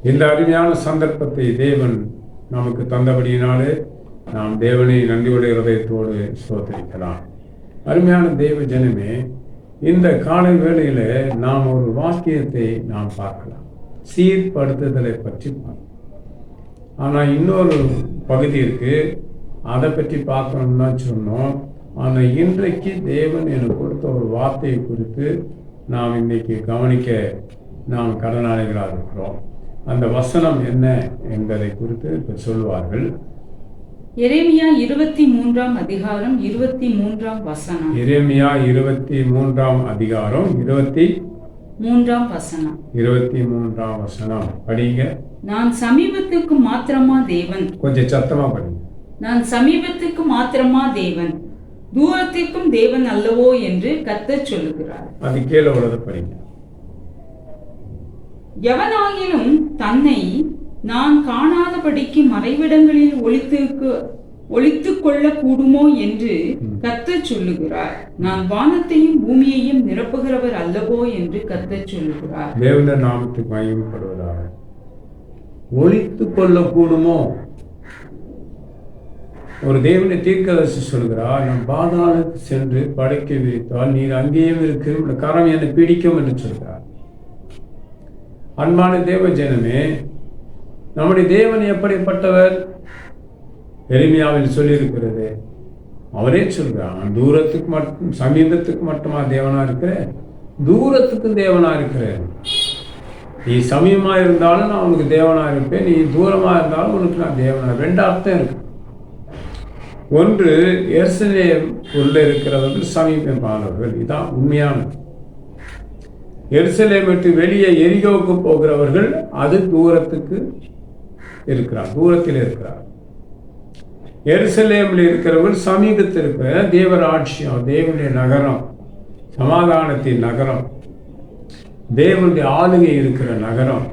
இந்த அருமையான சந்தர்ப்பத்தை தேவன் நமக்கு தந்தபடியினாலே நாம் தேவனை நன்றியுடைய இருதயத்தோடு ஸ்தோத்திரிக்கலாம். அருமையான தேவ ஜனமே, இந்த காலை வேளையில நாம் ஒரு வாக்கியத்தை நாம் பார்க்கலாம். சீர்படுத்துதலை பற்றி பார்க்கலாம். ஆனால் இன்னொரு பகுதி இருக்கு, அதை பற்றி பார்க்கணும்னு தான் சொன்னோம். ஆனால் இன்றைக்கு தேவன் எனக்கு கொடுத்த ஒரு வார்த்தையை குறித்து நாம் இன்னைக்கு கவனிக்க நாம் கடனாளிகளாக இருக்கிறோம். அந்த வசனம் என்ன என்பதை குறித்து இப்ப சொல்வார்கள். எரேமியா 23 அதிகாரம் 23 வசனம். எரேமியா 23 அதிகாரம் 23 வசனம். 23 வசனம் படிங்க. நான் சமீபத்துக்கு மாத்திரமா தேவன். கொஞ்சம் சத்தமா படிங்க. நான் சமீபத்துக்கு மாத்திரமா தேவன், தூரத்திற்கும் தேவன் அல்லவோ என்று கர்த்தர் சொல்லுகிறார். அது கீழே உள்ளதை படிங்க. எவனாகிலும் தன்னை நான் காணாதபடிக்கு மறைவிடங்களில் ஒளித்துக் கொள்ள கூடுமோ என்று கர்த்தர் சொல்லுகிறார். நான் வானத்தையும் பூமியையும் நிரப்புகிறவர் அல்லவோ என்று கர்த்தர் சொல்லுகிறார். தேவனுடைய நாமத்துக்கு மகிமைப்படுவதாக. ஒளித்துக் கொள்ள கூடுமோ? ஒரு தேவனை தீர்க்கதரிசி சொல்கிறார், நான் பாதாளத்துக்கு சென்று படைக்க விரித்தால் நீர் அங்கேயும் இருக்கிற கரம் என்னை பிடிக்கும் என்று சொல்கிறார். அன்பான தேவ ஜனமே, நம்முடைய தேவன் எப்படிப்பட்டவர்? எரேமியாவில் சொல்லியிருக்கிறது. அவரே சொல்கிறான், தூரத்துக்கு மட்டும் சமீபத்துக்கு மட்டுமா தேவனா இருக்கிற? தூரத்துக்கும் தேவனா இருக்கிறேன். நீ சமீபமா இருந்தாலும் நான் உனக்கு தேவனா இருப்பேன், நீ தூரமா இருந்தாலும் உனக்கு நான் தேவனா. ரெண்டு அர்த்தம் இருக்கு. ஒன்று, எருசலேம் உள்ள இருக்கிறவர்கள் சமீபமானவர்கள், இதுதான் உண்மையானது. எருசலேம் விட்டு வெளியே எரிகோவுக்கு போகிறவர்கள் அது தூரத்துக்கு இருக்கிறார், தூரத்தில் இருக்கிறார். எருசலேமில் இருக்கிறவர்கள் சமீபத்தில் இருக்கிற தேவராட்சியம், தேவனுடைய நகரம், சமாதானத்தின் நகரம், தேவனுடைய ஆளுகை இருக்கிற நகரம்.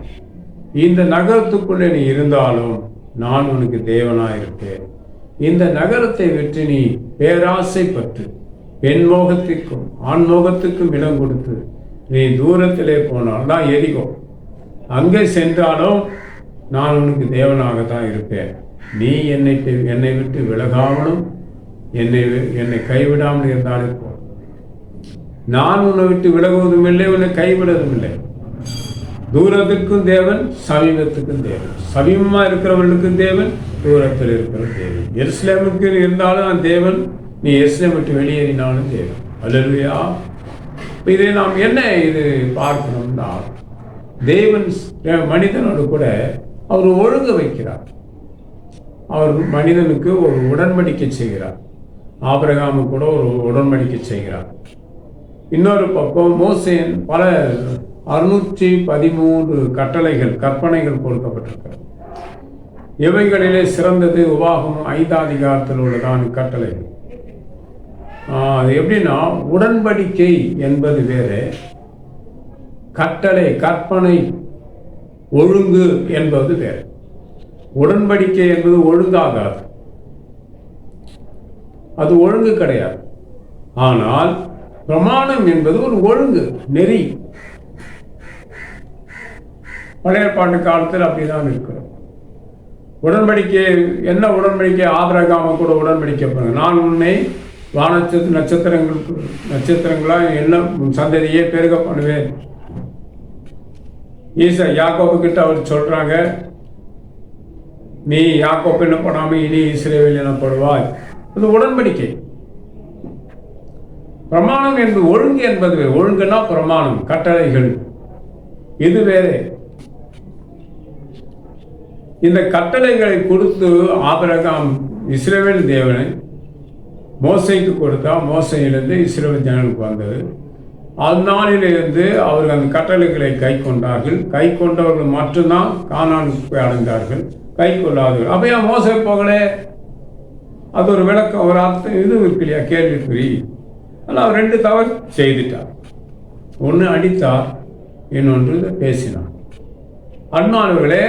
இந்த நகரத்துக்குள்ளே நீ இருந்தாலும் நான் உனக்கு தேவனா இருப்பேன். இந்த நகரத்தை விட்டு நீ பேராசைப்பட்டு பெண் மோகத்திற்கும் ஆண் மோகத்துக்கும் இடம் கொடுத்து நீ தூரத்திலே போனால் தான் எரிகோ, அங்கே சென்றாலும் நான் உனக்கு தேவனாகத்தான் இருப்பேன். நீ என்னை விட்டு விலகாமலும் என்னை கைவிடாமல் இருந்தாலே போ. நான் உன்னை விட்டு விலகுவதும் இல்லை, உன்னை கைவிடுவதும் இல்லை. தூரத்திற்கும் தேவன், சமீபத்துக்கும் தேவன். சமீபமா இருக்கிறவர்களுக்கும் தேவன், தூரத்தில் இருக்கிற தேவன். எருசலேமுக்கு இருந்தாலும் தேவன், நீ எருசலேம் விட்டு வெளியேறினாலும் தேவன். அல்லேலூயா. இதை நாம் என்ன இது பார்க்கணும்னா, தேவன் மனிதனோடு கூட அவர் ஒழுங்கு வைக்கிறார். அவர் மனிதனுக்கு ஒரு உடன்படிக்கை செய்கிறார். ஆபிரகாமு கூட ஒரு உடன்படிக்கை செய்கிறார். இன்னொரு பக்கம் மோசேன் பல 613 கட்டளைகள், கற்பனைகள் கொடுக்கப்பட்டிருக்கிறது. இவைகளிலே சிறந்தது உபாகமம் 5 அதிகாரத்தில் உள்ளதான கட்டளைகள். அது எப்படின்னா, உடன்படிக்கை என்பது வேறு, கட்டளை, கற்பனை, ஒழுங்கு என்பது வேறு. உடன்படிக்கை என்பது ஒழுங்காகாது, அது ஒழுங்கு கிடையாது. ஆனால் பிரமாணம் என்பது ஒரு ஒழுங்கு, நெறி. பழைய பாட்டு காலத்தில் அப்படிதான் இருக்கிறோம். உடன்படிக்கை என்ன? உடன்படிக்கை ஆபிரகாம கூட உடன்படிக்கை பண்ணுங்க, நான் உன்னை நட்சத்திரங்களா என்ன சந்ததியே பெருக பண்ணுவேன். யாக்கோபு கிட்ட அவர் சொல்றாங்க, நீ யாக்கோபு எனப்படாம இனி இஸ்ரவேல் எனப்படுவாய். அது உடன்படிக்கை. பிரமாணம் என்பது ஒழுங்கு என்பது வேறு. ஒழுங்குனா பிரமாணம், கட்டளைகள், இது வேறு. இந்த கட்டளைகளை கொடுத்து ஆபிரகாம் இஸ்ரவேல் தேவனை மோசைக்கு கொடுத்தா, மோசையிலிருந்து இஸ்ரவேல் ஜனங்களுக்கு வந்தது. அந்நாளிலிருந்து அவர்கள் அந்த கட்டளைகளை கை கொண்டார்கள். கை கொண்டவர்கள் மட்டும்தான் கானானுக்கு போய் அடைந்தார்கள், கை கொள்ளாதவர்கள். அப்ப ஏன் மோசை போகலே? அது ஒரு விளக்கம், ஒரு அர்த்தம் இது இருக்கு இல்லையா, கேள்விக்குறி. ஆனால் அவர் 2 தவறு செய்துட்டார். ஒன்று அடித்தார், இன்னொன்று பேசினார். அன்பானவர்களே,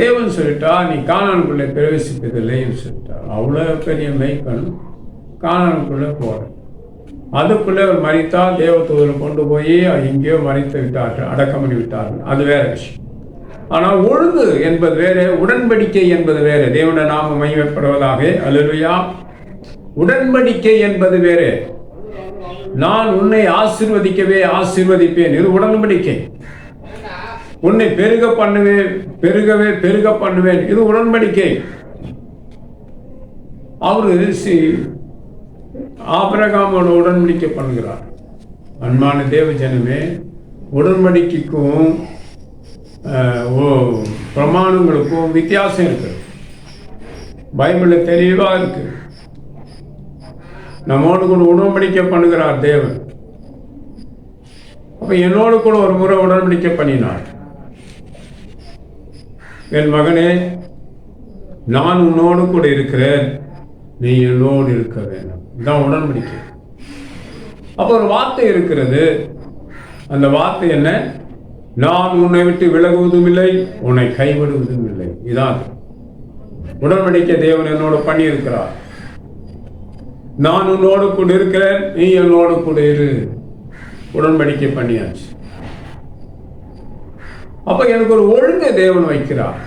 தேவன் சொல்லிட்டா நீ கானானுக்குள்ளே பிரவேசிப்பதில்லைன்னு சொல்லிட்டார். அவ்வளோ பெரிய மெய்ப்பன் கானானுக்குள்ளே போற. அதுக்குள்ளே அவர் மரித்தால் தேவதூதரை கொண்டு போய் எங்கேயோ மறித்து விட்டார்கள், அடக்கம் பண்ணி விட்டார்கள். அது வேற விஷயம். ஆனால் ஒழுங்கு என்பது வேறு, உடன்படிக்கை என்பது வேறு. தேவனுடைய நாமம் மகிமைப்படுவதாக. அல்லேலூயா. உடன்படிக்கை என்பது வேறு. நான் உன்னை ஆசீர்வதிக்கவே ஆசீர்வதிப்பேன், இது உடன்படிக்கை. உன்னை பெருக பண்ணுவேன், பெருக பண்ணுவேன், இது உடன்படிக்கை. அவரு ஆபிரகாமோட உடன்படிக்கை பண்ணுகிறார். அன்பான தேவ ஜனமே, உடன்படிக்கைக்கும் பிரமாணங்களுக்கும் வித்தியாசம் இருக்கு. பைபிள்ல தெளிவா இருக்கு. நம்மோடு கூட உடன்படிக்கை பண்ணுகிறார் தேவன். அப்ப என்னோடு கூட ஒரு முறை உடன்படிக்கை பண்ணினார். என் மகனே, நான் உன்னோடு கூட இருக்கிறேன், நீ என்னோடு இருக்க வேண்டும். இதுதான் உடன்படிக்கை. அப்போ ஒரு வார்த்தை இருக்கிறது. அந்த வார்த்தை என்ன? நான் உன்னை விட்டு விலகுவதும் இல்லை, உன்னை கைவிடுவதும் இல்லை. இதான் உடன்படிக்கை தேவன் என்னோடு பண்ணி இருக்கிறார். நான் உன்னோடு கூட இருக்கிறேன், நீ என்னோடு கூட இரு. உடன்படிக்கை பண்ணியாச்சு. அப்ப எனக்கு ஒரு ஒழுங்கு தேவன் வைக்கிறார்.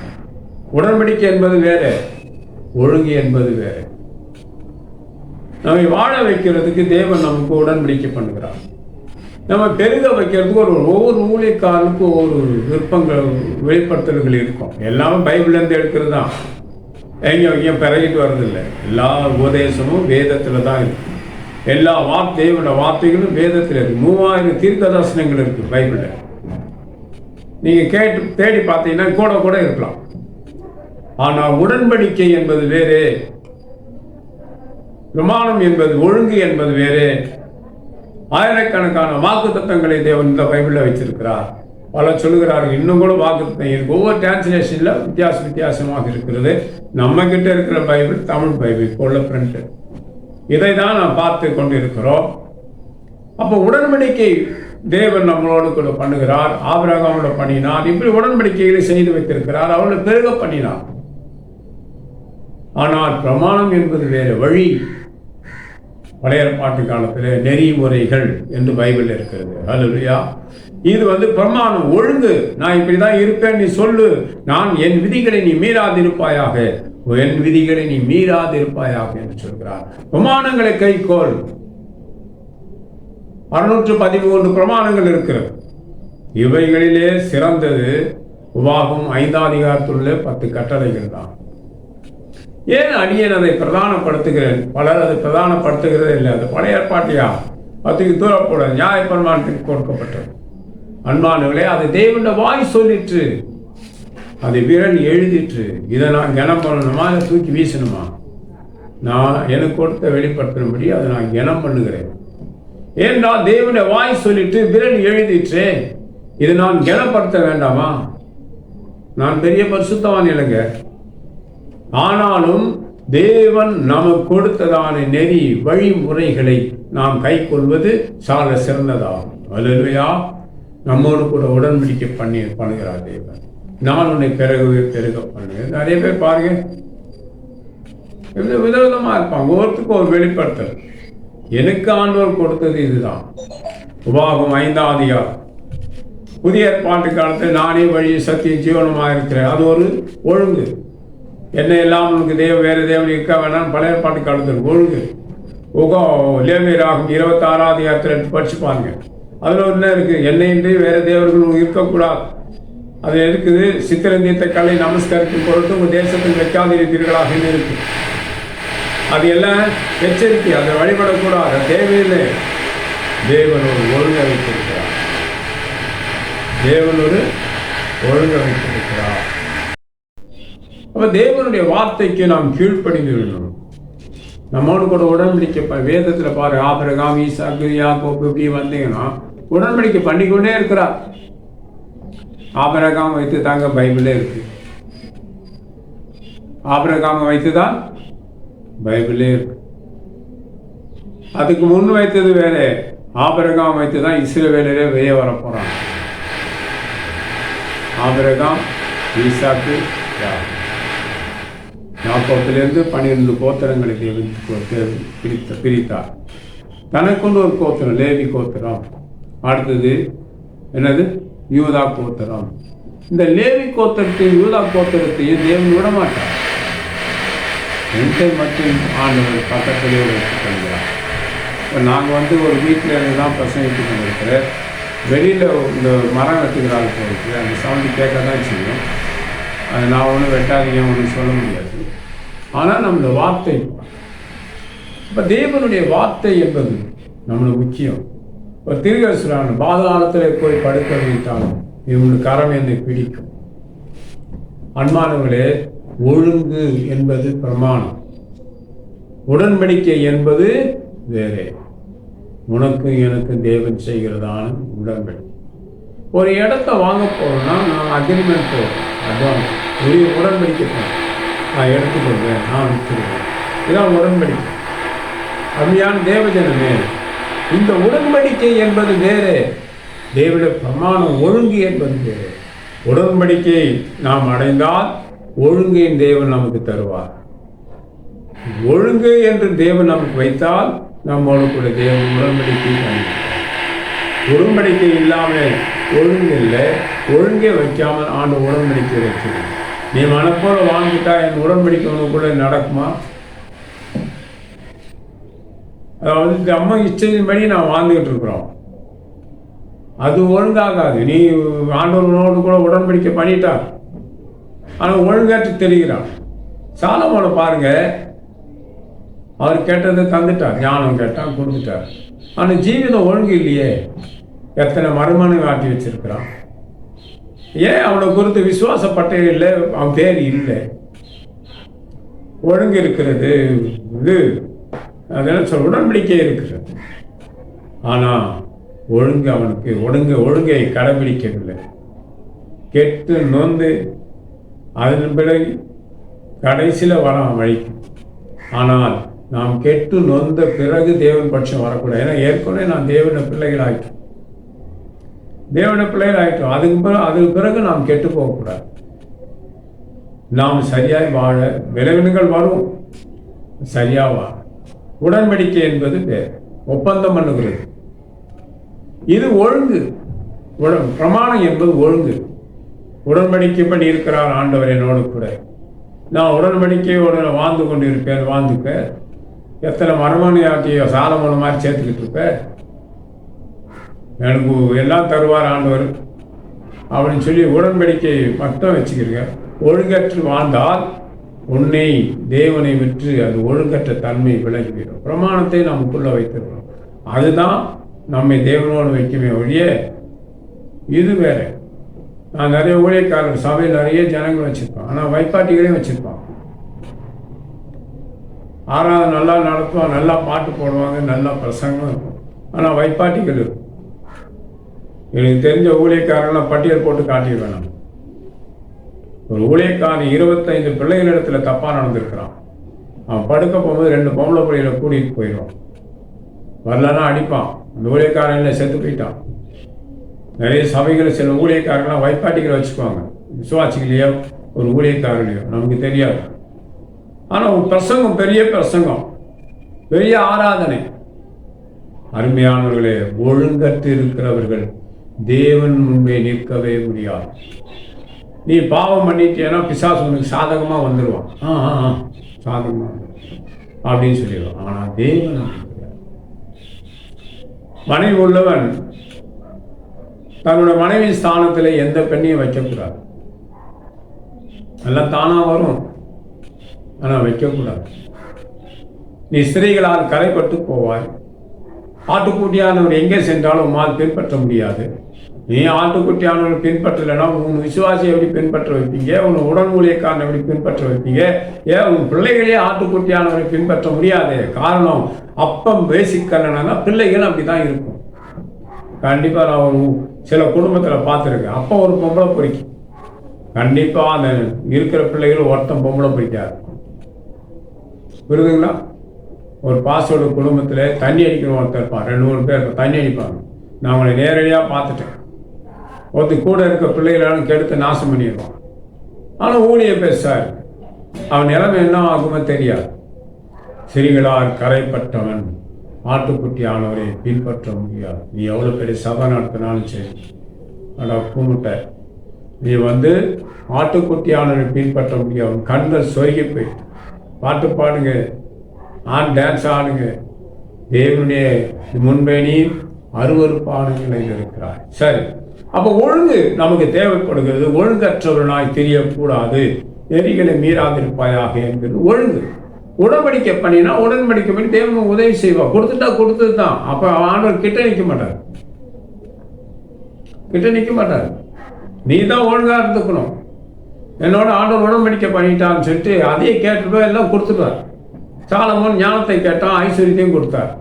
உடன்படிக்கை என்பது வேற, ஒழுங்கு என்பது வேற. நம்மை வாழ வைக்கிறதுக்கு தேவன் நமக்கு உடன்படிக்கை பண்ணுகிறார். நம்ம பெருக வைக்கிறதுக்கு ஒவ்வொரு ஊழியக்காரனுக்கும் ஒவ்வொரு விருப்பங்கள், வெளிப்படுத்தல்கள் இருக்கும். எல்லாமே பைபிள்லேருந்து எடுக்கிறது தான். எங்கேயும் பிறகிட்டு வர்றதில்லை. எல்லா உபதேசமும் வேதத்தில் தான் இருக்கு. எல்லா தேவனோட வார்த்தைகளும் வேதத்தில் இருக்கு. 3000 தீர்க்கதரிசனங்கள் இருக்கு பைபிளில். நீங்கள் கேட்டு தேடி பார்த்தீங்கன்னா கூட இருக்கலாம். ஆனால் உடன்படிக்கை என்பது வேறு, பிரமாணம் என்பது, ஒழுங்கு என்பது வேறு. ஆயிரக்கணக்கான வாக்குத்தத்தங்களை தேவன் இந்த பைபிளில் வச்சிருக்கிறார். பல சொல்லுகிறார்கள், இன்னும் கூட வாக்குத்தத்தம் இருக்கு. ஒவ்வொரு டிரான்ஸ்லேஷன்ல வித்தியாசமாக இருக்கிறது. நம்ம கிட்ட இருக்கிற பைபிள் தமிழ் பைபிள், உள்ள பிரிண்ட். இதை தான் நாம் பார்த்து கொண்டு இருக்கிறோம். அப்போ உடன்படிக்கை தேவன் நம்மளோடு கூட பண்ணுகிறார். ஆபிரகாமோட பண்ணினார். இப்படி உடன்படிக்கைகளை செய்து வைத்திருக்கிறார். அவளை பெருக பண்ணினார். ஆனால் பிரமாணம் என்பது வேறு, வழி. பழைய ஏற்பாட்டு காலத்தில் நெறிமுறைகள் என்று பைபிள் இருக்கிறது. அல்லேலூயா. இது பிரமாணம், ஒழுங்கு. நான் இப்படிதான் இருப்பேன், நீ சொல்லு. நான் என் விதிகளை நீ மீறாதிருப்பாயாக, என் விதிகளை நீ மீறாதிருப்பாயாக என்று சொல்கிறார். பிரமாணங்களை கைக்கோள். 613 பிரமாணங்கள் இருக்கிறது. இவைகளிலே சிறந்தது உபாகம் 5ஆம் அதிகாரத்துள்ள 10 கட்டளைகள் தான். ஏன் அடியேன் அதை பிரதானப்படுத்துகிறேன்? பலர் அதை பிரதானப்படுத்துகிறதே இல்லை. அது பழைய ஏற்பாட்டியா 10க்கு தூரப்போட நியாயப்பிரமாணத்துக்கு கொடுக்கப்பட்டது. அன்பானவர்களே, அது தேவனுடைய வாய் சொல்லிற்று, அது விரல் எழுதிற்று. இதை நான் கனம் பண்ணணுமா, அதை தூக்கி வீசணுமா? நான் எனக்கு கொடுத்த வெளிப்படுத்தினபடி அதை நான் கனம் பண்ணுகிறேன். ஏனென்றால் தேவனுடைய வாய் சொல்லிட்டு விரல் எழுதிற்று. இதை நான் கனப்படுத்த வேண்டாமா? நான் பெரிய பரிசுத்தவான் இல்லைங்க. ஆனாலும் தேவன் நமக்கு கொடுத்ததான நெறி வழிமுறைகளை நாம் கை கொள்வது சால சிறந்ததாகும். அல்லேலூயா. நம்மோடு கூட உடன்படிக்கை பண்ணுகிறார் தேவன். நான் உன்னை பெருக பண்ணுவேன். நிறைய பேர் பாருங்க, விதவிதமா இருப்பாங்க. ஒவ்வொருத்துக்கும் ஒரு வெளிப்படுத்தல். எனக்கு ஆண்டவர் கொடுத்தது இதுதான். உபாகம் 5ஆம் அதிகாரம். புதிய ஏற்பாட்டு காலத்தில் நானே வழி சத்தியம் ஜீவனமாக இருக்கிறேன். அது ஒரு ஒழுங்கு. என்ன எல்லாம் உனக்கு வேறு தேவன் இருக்க வேணாம். பழைய ஏற்பாட்டு காலத்தில் ஒழுங்கு. லேவியராகும் 26ஆம் அதிகாரத்தில் எடுத்து படிச்சு பாருங்க. அதில் ஒன்று இருக்கு, என்னையின்றி வேறு தேவர்கள் இருக்கக்கூடாது. அது இருக்குது. சித்திரந்தீர்த்த கலை நமஸ்கரிக்கும் பொருட்டு உங்கள் தேசத்தில் வைக்காதிருப்பீர்களாக இருக்கு. அது எல்லாம் எச்சரிக்கை. அதை வழிபடக்கூடாது, தேவையில்லை. தேவன் ஒரு ஒழுங்கை வைத்திருக்கிறார். தேவன் ஒரு ஒழுங்கை வைத்திருக்கிறார். அப்ப தேவனுடைய வார்த்தைக்கு நாம் கீழ்ப்படிந்து விடணும். நம்மோடு கூட உடன்படிக்கை வேதத்தில் பாரு, ஆபிரகாம், ஈசாக்கு, யாக்கோபு இப்படி வந்தீங்கன்னா உடன்படிக்கை பண்ணிக்கொண்டே இருக்கிறார். ஆபிரகாம் வைத்து தாங்க பைபிளே இருக்கு. ஆபிரகாம் வைத்துதான் பைபிளே இருக்கு. அதுக்கு முன் வைத்தது வேற. ஆபிரகாம் வைத்துதான் இஸ்ரவேலரே வெளியே வர போறாங்க. ஆபிரகாம், ஈசாக்கு, யாக்கோபிலிருந்து 12 கோத்திரங்களை பிரித்தார். தனக்கொண்டு ஒரு கோத்திரம், லேவி கோத்திரம். அடுத்தது என்னது? யூதா கோத்திரம். இந்த லேவி கோத்திரத்தையும் யூதா கோத்திரத்தையும் தேவன் விட மாட்டார். எந்தை மட்டும் ஆண்டவர் பக்கத்திலே வைத்துக் கொள்கிறார். இப்போ நாங்கள் ஒரு வீட்டில் இருந்து தான் பிரசங்கித்து கொண்டிருக்கிறேன். வெளியில் இந்த மரம் வெட்டுகிறாள் போயிருக்கு, அந்த சவுண்டு கேட்க தான் செய்யும். அது நான் ஒன்றும் வெட்டாதீங்க ஒன்றும் சொல்ல முடியாது. ஆனால் நம்மளோட வார்த்தை, இப்போ தேவனுடைய வார்த்தை என்பது நம்மளுக்கு முக்கியம். இப்போ திருகசுரான பாதாளத்தில் போய் படுக்க வைத்தாலும் இவங்களுக்கு கரம் என்னை பிடிக்கும். அன்பானவர்களே, ஒழுங்கு என்பது பிரமாணம், உடன்படிக்கை என்பது வேறே. உனக்கு எனக்கு தேவன் செய்கிறதான உடன்படிக்கை. ஒரு இடத்த வாங்க போகிறோம்னா நான் அக்ரிமெண்ட் போகிறோம், அதுதான் பெரிய உடன்படிக்கை போகிறேன். நான் எடுத்துக்கொள்வேன், நான் விட்டுருவேன், இதான் உடன்படிக்கை. அப்படியான தேவஜனமே, இந்த உடன்படிக்கை என்பது வேறு, தேவனுடைய பிரமாணம் ஒழுங்கு என்பது வேறு. உடன்படிக்கை நாம் அடைந்தால் ஒழுங்கின் தேவன் நமக்கு தருவார். ஒழுங்கு என்று தேவன் நமக்கு வைத்தால் நம்மோடு கூட தேவன் உடன்படிக்கை பண்ணிவிட்டார். உடன்படிக்கை இல்லாமல் ஒழுங்கு இல்லை, ஒழுங்கே வைக்காமல் ஆண்டு உடன்படிக்கை வைக்கிறது. நீ மனப்போல வாழ்ந்துட்டா என் உடன்படிக்கை ஒன்று கூட நடக்குமா? அதாவது இந்த அம்மா இஷ்டத்தின்படி நான் வாழ்ந்துகிட்டு இருக்கிறோம், அது ஒழுங்காகாது. நீ ஆண்டவனோடு கூட உடன்படிக்கை பண்ணிட்டா, ஆனால் ஒழுங்காற்று தெரிகிறான். சாலமோனை பாருங்க, அவர் கேட்டதை தந்துட்டார், ஞானம் கேட்டான் கொடுத்துட்டார். ஆனால் ஜீவிதம் ஒழுங்கு இல்லையே. எத்தனை மறுமனை ஆட்டி வச்சிருக்கிறான். ஏன் அவனை குறித்து விசுவாசப்பட்டே இல்லை, அவன் பேர் இல்லை. ஒழுங்கு இருக்கிறது, இது அதெல்லாம் சொல்ல உடன்படிக்கை இருக்கிறது. ஆனால் ஒழுங்கு அவனுக்கு ஒழுங்கை கடைபிடிக்கவில்லை. கெட்டு நொந்து அதன் பிறகு கடைசியில் வரான் வழிக்கு. ஆனால் நாம் கெட்டு நொந்த பிறகு தேவன் பட்சம் வரக்கூடாது. ஏன்னா ஏற்கனவே நான் தேவன பிள்ளைகள் ஆகிட்டோம், அதுக்கு பிறகு நாம் கெட்டு போகக்கூடாது. நாம் சரியாய் வாழ விளைவினங்கள் வரும், சரியா வாழ. உடன்படிக்கை என்பது பேர் ஒப்பந்தம் பண்ணுகிறது. இது ஒழுங்கு. பிரமாணம் என்பது ஒழுங்கு. உடன்படிக்கை பண்ணி இருக்கிறார் ஆண்டவர் என்னோடு கூட, நான் உடன்படிக்கையோடு வாழ்ந்து கொண்டு இருப்பேன். வாழ்ந்துக்க எத்தனை மரமணியாக்கிய சாலமோன மாதிரி சேர்த்துக்கிட்டு இருப்பேன். எனக்கு எல்லாம் தருவார் ஆண்டவர் அப்படின்னு சொல்லி உடன்படிக்கை மட்டும் வச்சுக்கிறீங்க. ஒழுங்கற்று வாழ்ந்தால் உன்னை தேவனை விற்று அது ஒழுங்கற்ற தன்மை விலகிவிடும். பிரமாணத்தை நமக்குள்ள வைத்திருக்கிறோம், அதுதான் நம்மை தேவனோடு வைக்கவே ஒழிய இது வேற. நான் நிறைய ஊழியக்காரர் சபையில் நிறைய ஜனங்கள் வச்சிருப்பான், ஆனால் வைப்பாட்டிகளையும் வச்சிருப்பான். ஆறாவது நல்லா நடத்துவான், நல்லா பாட்டு போடுவாங்க, நல்லா பிரசங்கம் இருக்கும், ஆனால் வைப்பாட்டிகள் இருக்கும். எனக்கு தெரிஞ்ச ஊழியக்காரங்களாம் பட்டியல் போட்டு காட்டிடுவேன். நான் ஒரு ஊழியக்காரன் 25 பிள்ளைகளிடத்துல தப்பா நடந்திருக்கிறான். அவன் படுக்க போகும்போது 2 பொம்பளை பிள்ளைகளை கூட்டிகிட்டு போயிடுவான். வரலன்னா அடிப்பான். அந்த ஊழியக்காரன் செத்து போயிட்டான். நிறைய சபைகளை சில ஊழியக்காரங்களாம் வைப்பாட்டிகளை வச்சுக்குவாங்க, விசுவாசிகளையோ ஒரு ஊழியக்காரர்களையோ நமக்கு தெரியாது. ஆனால் ஒரு பிரசங்கம், பெரிய பிரசங்கம், பெரிய ஆராதனை. அருமையானவர்களே, ஒழுங்கற்று இருக்கிறவர்கள் தேவன் முன்பே நிற்கவே முடியாது. நீ பாவம் பண்ணிட்டேன்னா பிசாசு உனக்கு சாதகமாக வந்துடுவான், சாதகமாக அப்படின்னு சொல்லிடுவான். ஆனால் தேவன் மனைவி உள்ளவன் தன்னோட மனைவி ஸ்தானத்தில் எந்த பெண்ணையும் வைக்கக்கூடாது. எல்லாம் தானா வரும், ஆனால் வைக்கக்கூடாது. நீ ஸ்திரீகளால் கரைப்பட்டு போவாய். ஆட்டுக்குட்டியானவர் எங்கே சென்றாலும் உம்மால் பின்பற்ற முடியாது. நீ ஆட்டுக்குட்டியானவர் பின்பற்றலைன்னா உன் விசுவாசியை எப்படி பின்பற்ற வைப்பீங்க? உன் உடன் ஊழியக்காரனை எப்படி பின்பற்ற வைப்பீங்க? ஏன் உன் பிள்ளைகளே ஆட்டுக்குட்டியானவரை பின்பற்ற முடியாது? காரணம், அப்பம் பேசிக்கலன்னா பிள்ளைகள் அப்படி தான் இருக்கும். கண்டிப்பாக நான் ஒரு சில குடும்பத்தில் பார்த்துருக்கேன். அப்போ ஒரு பொம்பளை பொறிக்கும், கண்டிப்பாக அந்த இருக்கிற பிள்ளைகள் ஒருத்தன் பொம்பளை பொறிக்காது. புரியுதுங்களா? ஒரு பாசோட குடும்பத்தில் தண்ணி அடிக்கிற ஒருத்தர் இருப்பான், 2-3 பேர் தண்ணி அடிப்பாங்க. நான் அவங்களை நேரடியாக பார்த்துட்டேன். ஒருத்தர் கூட இருக்க பிள்ளைகளாலும் கெடுத்து நாசம் பண்ணிடுவான். ஆனால் ஊழிய பேசார், அவன் நிலைமை என்ன ஆகுமோ தெரியாது. சிறிகளார் கரைப்பட்டவன் ஆட்டுக்குட்டி ஆனவரை பின்பற்ற முடியாது. நீ எவ்வளோ பெரிய சபை நடத்தினாலும் சரி, அடா கும்பிட்ட நீ வந்து ஆட்டுக்குட்டியானவரை பின்பற்ற முடியும். கண்கள் சொருகி போயிட்டு பாட்டு பாடுங்க, டான்ஸ் ஆடுங்க. தேவனுடைய முன்பே நீ அருவருப்பான நிலையில் இருக்கிறாய். சரி, அப்போ ஒழுங்கு நமக்கு தேவைப்படுகிறது. ஒழுங்கற்றவர்களாய் தெரியக்கூடாது. நெறிகளை மீறாதிருப்பாயாக என்கிறது ஒழுங்கு. உடன்படிக்கை பண்ணினா உடன்படிக்கை பண்ணி தேவன் உதவி செய்வா. கொடுத்துட்டா கொடுத்தது தான். அப்போ ஆண்டவர் கிட்ட நிற்க மாட்டார், கிட்ட நிற்க மாட்டார். நீ தான் ஒழுங்கா இருந்துக்கணும். என்னோட ஆண்டவர் உடன்படிக்கை பண்ணிட்டான்னு சொல்லிட்டு அதையே கேட்டுட்டு எல்லாம் கொடுத்துட்டார். சாலமோன் ஞானத்தை கேட்டான், ஐஸ்வர்யத்தையும் கொடுத்தார்.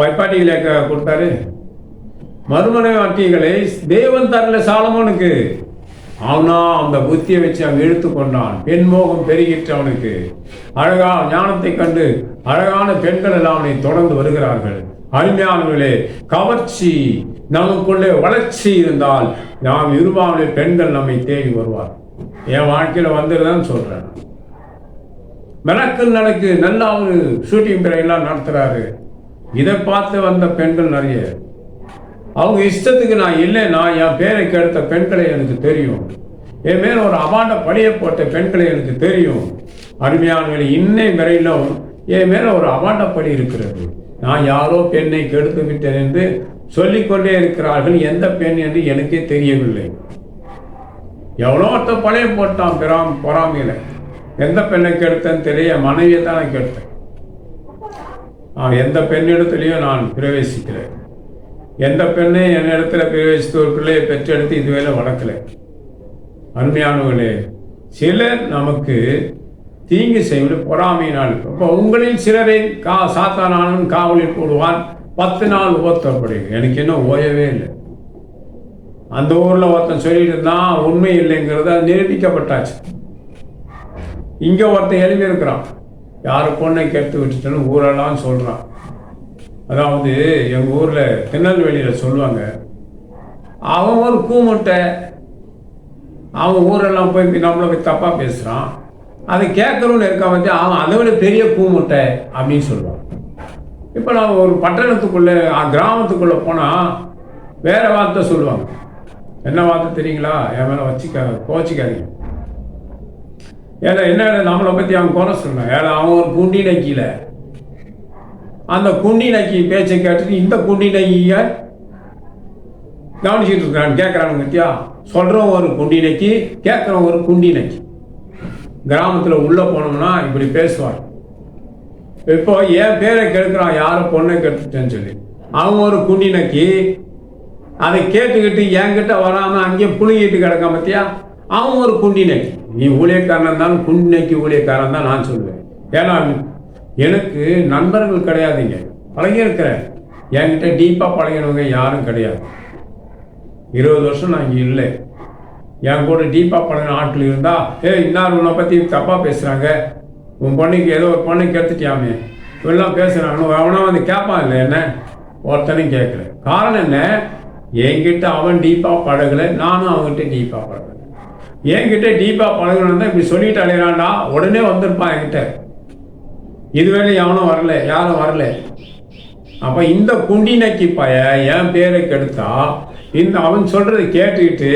வைப்பாட்டிகளை கொடுத்தாரு. மறுமனை வாட்டிகளை தேவன் தரல சாலமோனுக்கு. அவனா அந்த புத்தியை வச்சு அவன் எடுத்துக்கொண்டான். பெண்மோகம் பெருகிட்டு அவனுக்கு. அழகா ஞானத்தை கண்டு அழகான பெண்கள் எல்லாம் அவனை தொடர்ந்து வருகிறார்கள். அருமையானவர்களே, கவர்ச்சி நமக்குள்ளே வளர்ச்சி இருந்தால் நாம் விரும்பாமலே பெண்கள் நம்மை தேடி வருவார். என் வாழ்க்கையில் வந்துருதான்னு சொல்றேன். மெனக்கு நடக்கு நல்லா ஒரு ஷூட்டிங் பிறையெல்லாம் நடத்துறாரு. இதை பார்த்து வந்த பெண்கள் நிறைய. அவங்க இஷ்டத்துக்கு நான் இல்லைன்னா என் பேரை கெடுத்த பெண்களை எனக்கு தெரியும். என் மேல ஒரு அபாண்ட பழியை போட்ட பெண்களை எனக்கு தெரியும். அருமையானவர்களை, இன்னை வரையிலும் என் மேல ஒரு அபாண்ட பழி இருக்கிறது. நான் யாரோ பெண்ணை கெடுத்து விட்டேன் என்று சொல்லிக்கொண்டே இருக்கிறார்கள். எந்த பெண் என்று எனக்கே தெரியவில்லை. எவ்வளோ ஒருத்த பழைய போட்டான் பொறாமையில. எந்த பெண்ணை கெடுத்தேன்னு தெரிய மனைவியை தான் நான் கெடுத்தேன். எந்த பெண்ணிடத்துலையும் நான் பிரவேசிக்கிறேன். எந்த பெண்ணை என் இடத்துல பிரவேசித்து ஒரு பிள்ளையை பெற்றெடுத்து இதுவேளை வளர்க்கலை. அருமையானவர்களே, சிலர் நமக்கு தீங்கு செய்வது பொறாமையினால். இப்போ உங்களில் சிலரை சாத்தானானவன் காவலில் போடுவான், 10 நாள் உபத்திரப்படுங்க. எனக்கு இன்னும் ஓயவே இல்லை. அந்த ஊரில் ஒருத்தன் சொல்லிட்டு இருந்தான், உண்மை இல்லைங்கிறது அது நிரூபிக்கப்பட்டாச்சு. இங்கே ஒருத்தன் எழுதி இருக்கிறான், யார் பொண்ணை கெடுத்து விட்டுட்டேன்னு ஊரெல்லாம் சொல்கிறான். அதாவது எங்கள் ஊரில் திருநெல்வேலியில் சொல்லுவாங்க, அவன் ஒரு கூமுட்டை, அவன் ஊரெல்லாம் போய் நம்மளை போய் தப்பாக பேசுகிறான், அதை கேட்குறவன்னு இருக்கா வந்து அவன் அதை விட பெரிய கூமுட்டை அப்படின்னு சொல்லுவான். இப்போ நான் ஒரு பட்டணத்துக்குள்ளே கிராமத்துக்குள்ளே போனால் வேறு வார்த்தை சொல்லுவாங்க. என்ன வார்த்தை தெரியுங்களா? என் மேலே கோச்சிக்காதீங்க. ஏன்னா என்ன நம்மளை பற்றி அவன் குறை சொன்னான். ஏன்னா அவன் ஒரு குண்டி நக்கியில் அந்த குண்டி நக்கி பேச்சை கேட்டுட்டு இந்த குண்டி நக்கிய கவனிச்சுட்டு இருக்கிறான்னு கேட்குறாங்க. பத்தியா, சொல்கிறவன் ஒரு குண்டி நக்கி, கேட்குறவன் ஒரு குண்டி நக்கி. கிராமத்தில் உள்ளே போனோம்னா இப்படி பேசுவார். இப்போ என் பேரை கெடுக்கிறான், யாரை பொண்ணை கெடுத்துட்டேன்னு சொல்லி. அவன் ஒரு குண்டி நக்கி அதை கேட்டுக்கிட்டு என்கிட்ட வராமல் அங்கேயே புழுங்கிட்டு கிடக்கான். பத்தியா, அவன் ஒரு குண்டி நக்கி. நீ ஊழியக்காரன் இருந்தாலும் குண்டி நக்கி ஊழியக்காரன் தான் நான் சொல்லுவேன். ஏன்னா எனக்கு நண்பர்கள் கிடையாதுங்க, பழகியிருக்கிறேன். என்கிட்ட டீப்பாக பழகினவங்க யாரும் கிடையாது. 20 வருஷம் நான் இங்கே இல்லை. என் கூட டீப்பாக பழகின ஆட்கள் இருந்தால், இன்னார் உன்னை பற்றி தப்பாக பேசுகிறாங்க, உன் பொண்ணுக்கு ஏதோ ஒரு பொண்ணுக்கு எடுத்துட்டியாமே இப்பெல்லாம் பேசுகிறாங்க, அவனா வந்து கேட்பான். இல்லை என்ன ஒருத்தனையும் கேட்கல. காரணம் என்ன? என்கிட்ட அவன் டீப்பாக பழகலை, நானும் அவன்கிட்ட டீப்பாக பழகலை. என்கிட்ட டீப்பாக பழகணும் தான் இப்படி சொல்லிட்டு அலையிறான்டா, உடனே வந்திருப்பான் என்கிட்ட. இதுவேளை எவனும் வரல, யாரும் வரல. அப்போ இந்த குண்டி நக்கி பய என் பேரை கெடுத்தா இந்த அவன் சொல்றதை கேட்டுக்கிட்டு,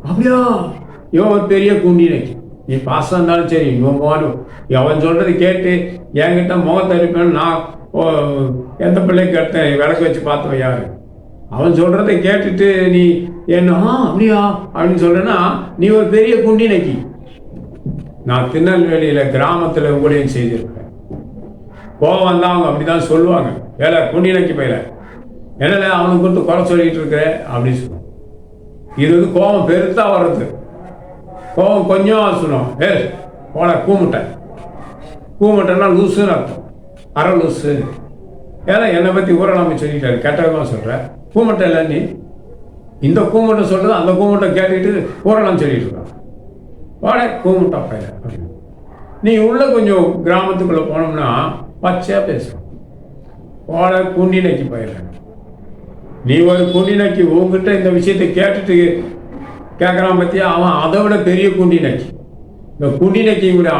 அப்படியா இவன் ஒரு பெரிய குண்டி நக்கி, நீ பாசம் இருந்தாலும் சரி இவன் போகணும், அவன் சொல்றதை கேட்டு என்கிட்ட முகத்தை இருப்பேன்னு நான் எந்த பிள்ளைக்கு கெடுத்தேன் விளக்கு வச்சு பார்த்தவன் யாரு? அவன் சொல்றதை கேட்டுட்டு நீ என்ன அப்படியா அப்படின்னு சொல்றேன்னா நீ ஒரு பெரிய குண்டி நக்கி. நான் திருநெல்வேலியில் கிராமத்தில் ஊழியம் செய்திருக்கேன். கோவம் வந்தால் அவங்க அப்படி தான் சொல்லுவாங்க, ஏல குண்டி நக்கி பயில என்னல அவனுக்கு கொடுத்து குறை சொல்லிட்டு இருக்கிற அப்படின்னு சொல்லுவாங்க. இது வந்து கோபம் பெருத்தா வர்றது. கோபம் கொஞ்சம் சொல்லுவோம், போல கூமுட்டைன்னா லூசுன்னு அர்த்தம், அரை லூசு. ஏன்னா என்னை பற்றி ஊரெல்லாம் சொல்லிட்டாரு, கெட்டதாக சொல்கிறேன். கூமுட்டை இல்லை நீ, இந்த கூமுட்டை சொல்கிறது அந்த கூமுட்டை கேட்டுக்கிட்டு ஊரெல்லாம் சொல்லிட்டு இருக்கான். வாட கூமுட்டா பயில அப்படின்னு. நீ உள்ள கொஞ்சம் கிராமத்துக்குள்ளே போனோம்னா பச்சையாக பேசுவோம், வாட குண்டி நக்கி பயில. நீ ஒரு குண்டி நக்கி உங்ககிட்ட இந்த விஷயத்தை கேட்டுட்டு கேட்குறான் பற்றியா, அவன் அதை விட பெரிய குண்டி நக்கி. இந்த குண்டி நக்கி கூட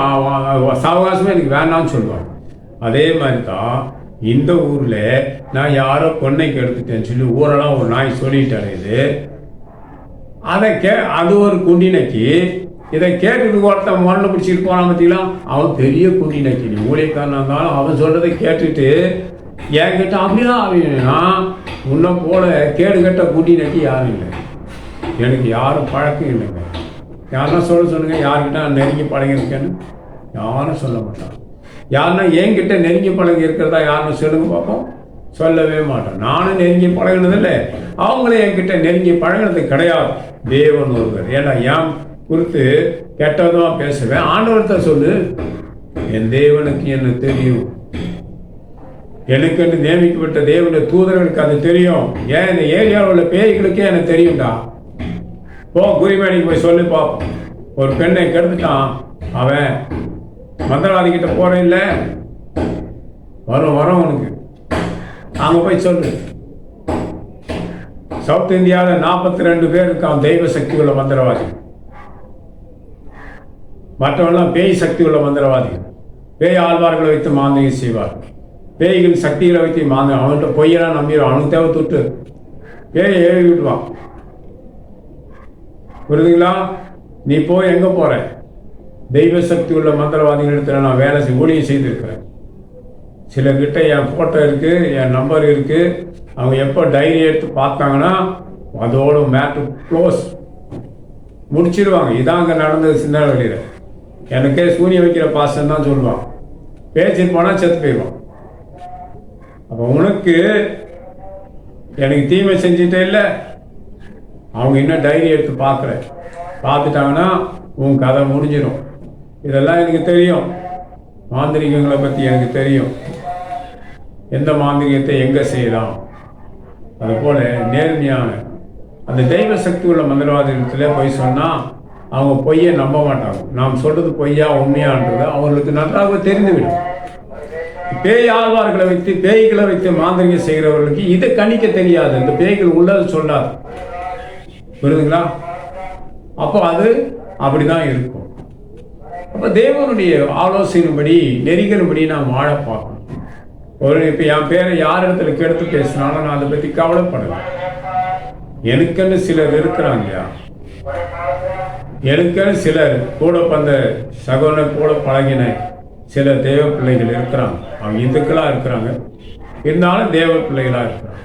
சாவகாசமே எனக்கு வேண்டாம்னு சொல்லுவான். அதே மாதிரி தான் இந்த ஊரில் நான் யாரோ பொண்ணைக்கு எடுத்துட்டேன்னு சொல்லி ஊரெல்லாம் ஒரு நாய் சொல்லிட்டு அடையுது. அது ஒரு குண்டினைக்கு. இதை கேட்டுட்டு ஒருத்தன் முரண்டு பிடிச்சிட்டு போனான் பார்த்தீங்களா, அவன் பெரிய குண்டினைக்கு. நீ ஊழியக்காரனாக இருந்தாலும் அவன் சொல்கிறத கேட்டுட்டு என்கிட்ட அப்படியா அப்படின்னா உன்னை போல கேடு கட்ட குண்டினைக்கு யாரும் இல்லை. எனக்கு யாரும் பழக்கம் இல்லைங்க. யாருன்னா சொல்லுங்க, யார்கிட்ட நான் நெருங்கி பழகிருக்கேன்னு யாரும் சொல்ல மாட்டான். யாருன்னா என்கிட்ட நெருங்கி பழகி இருக்கிறதா யாருன்னு சொல்லுங்க பார்ப்போம். சொல்லவே மாட்டேன். நானும் நெருங்கி பழகினதில்லை, அவங்களும் என்கிட்ட நெருங்கி பழகினது கிடையாது. தேவன் ஒருவர். ஏன்னா என் குறித்து கெட்டதும் பேசுவேன். ஆண்டவர்கிட்ட சொல்லு, என் தேவனுக்கு என்ன தெரியும், எனக்கு என்று நியமிக்கப்பட்ட தேவனுடைய தூதர்களுக்கு அது தெரியும். ஏன் இந்த ஏரியாவில் உள்ள பேய்களுக்கே எனக்கு தெரியும்டா. போ குறிமேடிக்கு போய் சொல்லி பார்ப்போம். ஒரு பெண்ணை கெடுத்துட்டான் அவன், மந்திரவாதி கிட்ட போறேன் இல்லை, வரும் உனக்கு. அங்கே போய் சொல்லு. சவுத் இந்தியாவில் 42 பேர் இருக்கான் தெய்வ சக்தி உள்ள மந்திரவாதி. மற்றவெல்லாம் பேய் சக்தி உள்ள மந்திரவாதிகள். பேய் ஆழ்வார்களை வைத்து மாந்திரிகம் செய்வார்கள். பேய்கள் சக்திகளை வைத்து அவன்கிட்ட பொய்யெல்லாம் நம்பிடுவான். அவனுக்கு தேவை தொட்டு பேய் ஏறி விடுவான். புரியுதுங்களா? நீ போய் எங்கே போற? தெய்வ சக்தி உள்ள மந்திரவாதிகள் இடத்துல நான் வேலை ஊழியம் செய்திருக்கிறேன். சிலர்கிட்ட என் ஃபோட்டோ இருக்குது, என் நம்பர் இருக்குது. அவங்க எப்போ டைரி எடுத்து பார்த்தாங்கன்னா அதோட மேட்ரு க்ளோஸ் முடிச்சிடுவாங்க. இதான் அங்கே நடந்தது சிந்தாவளியில். எனக்கே சூரிய வைக்கிற பாசம் தான் சொல்லுவான். பேச்சிட்டு போனால் செத்து போயிடுவான். அப்போ உனக்கு எனக்கு தீமை செஞ்சுட்டே இல்லை, அவங்க இன்னும் டைரி எடுத்து பார்த்துட்டாங்கன்னா உன் கதை முடிஞ்சிடும். இதெல்லாம் எனக்கு தெரியும். மாந்திரிகங்களை பற்றி எனக்கு தெரியும். எந்த மாந்திரிகத்தை எங்கே செய்யலாம். அதுபோல் நேர்மையான அந்த தெய்வ சக்தி உள்ள மந்திரவாதிகளத்தில் போய் சொன்னால் அவங்க பொய்யை நம்ப மாட்டாங்க. நாம் சொல்கிறது பொய்யா உண்மையான்றது அவர்களுக்கு நன்றாக தெரிந்துவிடும். பேய் ஆழ்வார்களை வைத்து பேய்களை வைத்து மாந்திரிகம் செய்கிறவர்களுக்கு இதை கணிக்க தெரியாது. இந்த பேய்கள் உள்ளது சொல்லாது. புரியுதுங்களா? அப்போ அது அப்படிதான் இருக்கும். அப்போ தேவனுடைய ஆலோசனைப்படி நெறிகளின்படி நாம் வாழ பார்க்கணும். இப்போ என் பேரை யார் இடத்துல கெடுத்து பேசினாலும் நான் அதை பற்றி கவலைப்படலை. எனக்குன்னு சிலர் இருக்கிறாங்க. எனக்குன்னு சிலர் கூட பந்த சகோதரனை கூட பழகின சில தேவ பிள்ளைகள் இருக்கிறாங்க. அவங்க இந்துக்களாக இருக்கிறாங்க, இருந்தாலும் தேவ பிள்ளைகளாக இருக்கிறாங்க.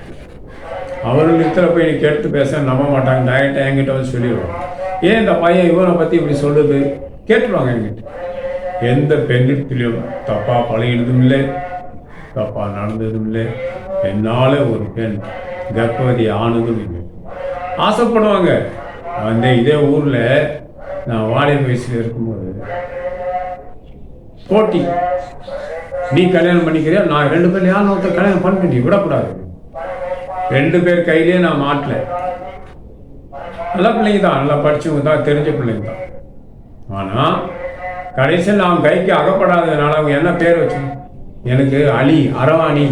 அவர்கள் இடத்துல போய் நீ கெடுத்து பேச நம்ப மாட்டாங்க. டைரெக்டாக என்கிட்ட வந்து சொல்லிடுவாங்க. ஏன் இந்த பையன் இவனை பற்றி இப்படி சொல்லுது கேட்டுருவாங்க என்கிட்ட. எந்த பெண்ணிடத்திலையும் தப்பாக பழகினதும் இல்லை, தப்பாக நடந்ததும் இல்லை. என்னால் ஒரு பெண் கர்ப்பவதி ஆனதும் இல்லை. ஆசைப்படுவாங்க. அந்த இதே ஊரில் நான் வாலிப வயசில் இருக்கும்போது போட்டி, நீ கல்யாணம் பண்ணிக்கிறியா, நான் 2 பேர் யாரும் ஒருத்தர் கல்யாணம் பண்ணிட்டு விடக்கூடாது. 2 பேர் கையிலே நான் மாட்டல. நல்ல பிள்ளைங்க தான், நல்லா படித்தவங்க தான், தெரிஞ்ச பிள்ளைங்க தான். ஆனால் கடைசியில் நான் கைக்கு அகப்படாததுனால அவங்க என்ன பேர் வச்சு எனக்கு அலி அரவாணி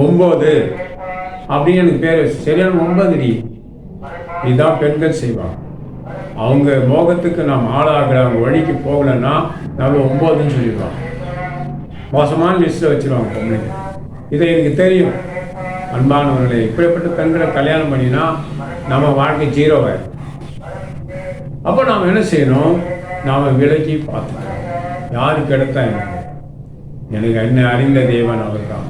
9 அப்படின்னு எனக்கு பேர் வச்சு. சரியான 9 இதுதான் பெண்கள் செய்வாங்க. அவங்க மோகத்துக்கு நாம் ஆளாகலை, அவங்க வழிக்கு போகலைன்னா நம்ம 9ன்னு சொல்லிடுவாங்க. மோசமான லிஸ்ட்டில் வச்சுருவாங்க பொண்ணுங்க. இதை எனக்கு தெரியும். அன்பானவர்களே, இப்படிப்பட்ட பெண்களை கல்யாணம் பண்ணினா நம்ம வாழ்க்கை 0. அப்போ நாம் என்ன செய்யணும்? நாம் விலகி பார்த்துக்கணும். யாருக்கு எடுத்தா எனக்கு என்ன அறிந்த தேவன் அவர் தான்,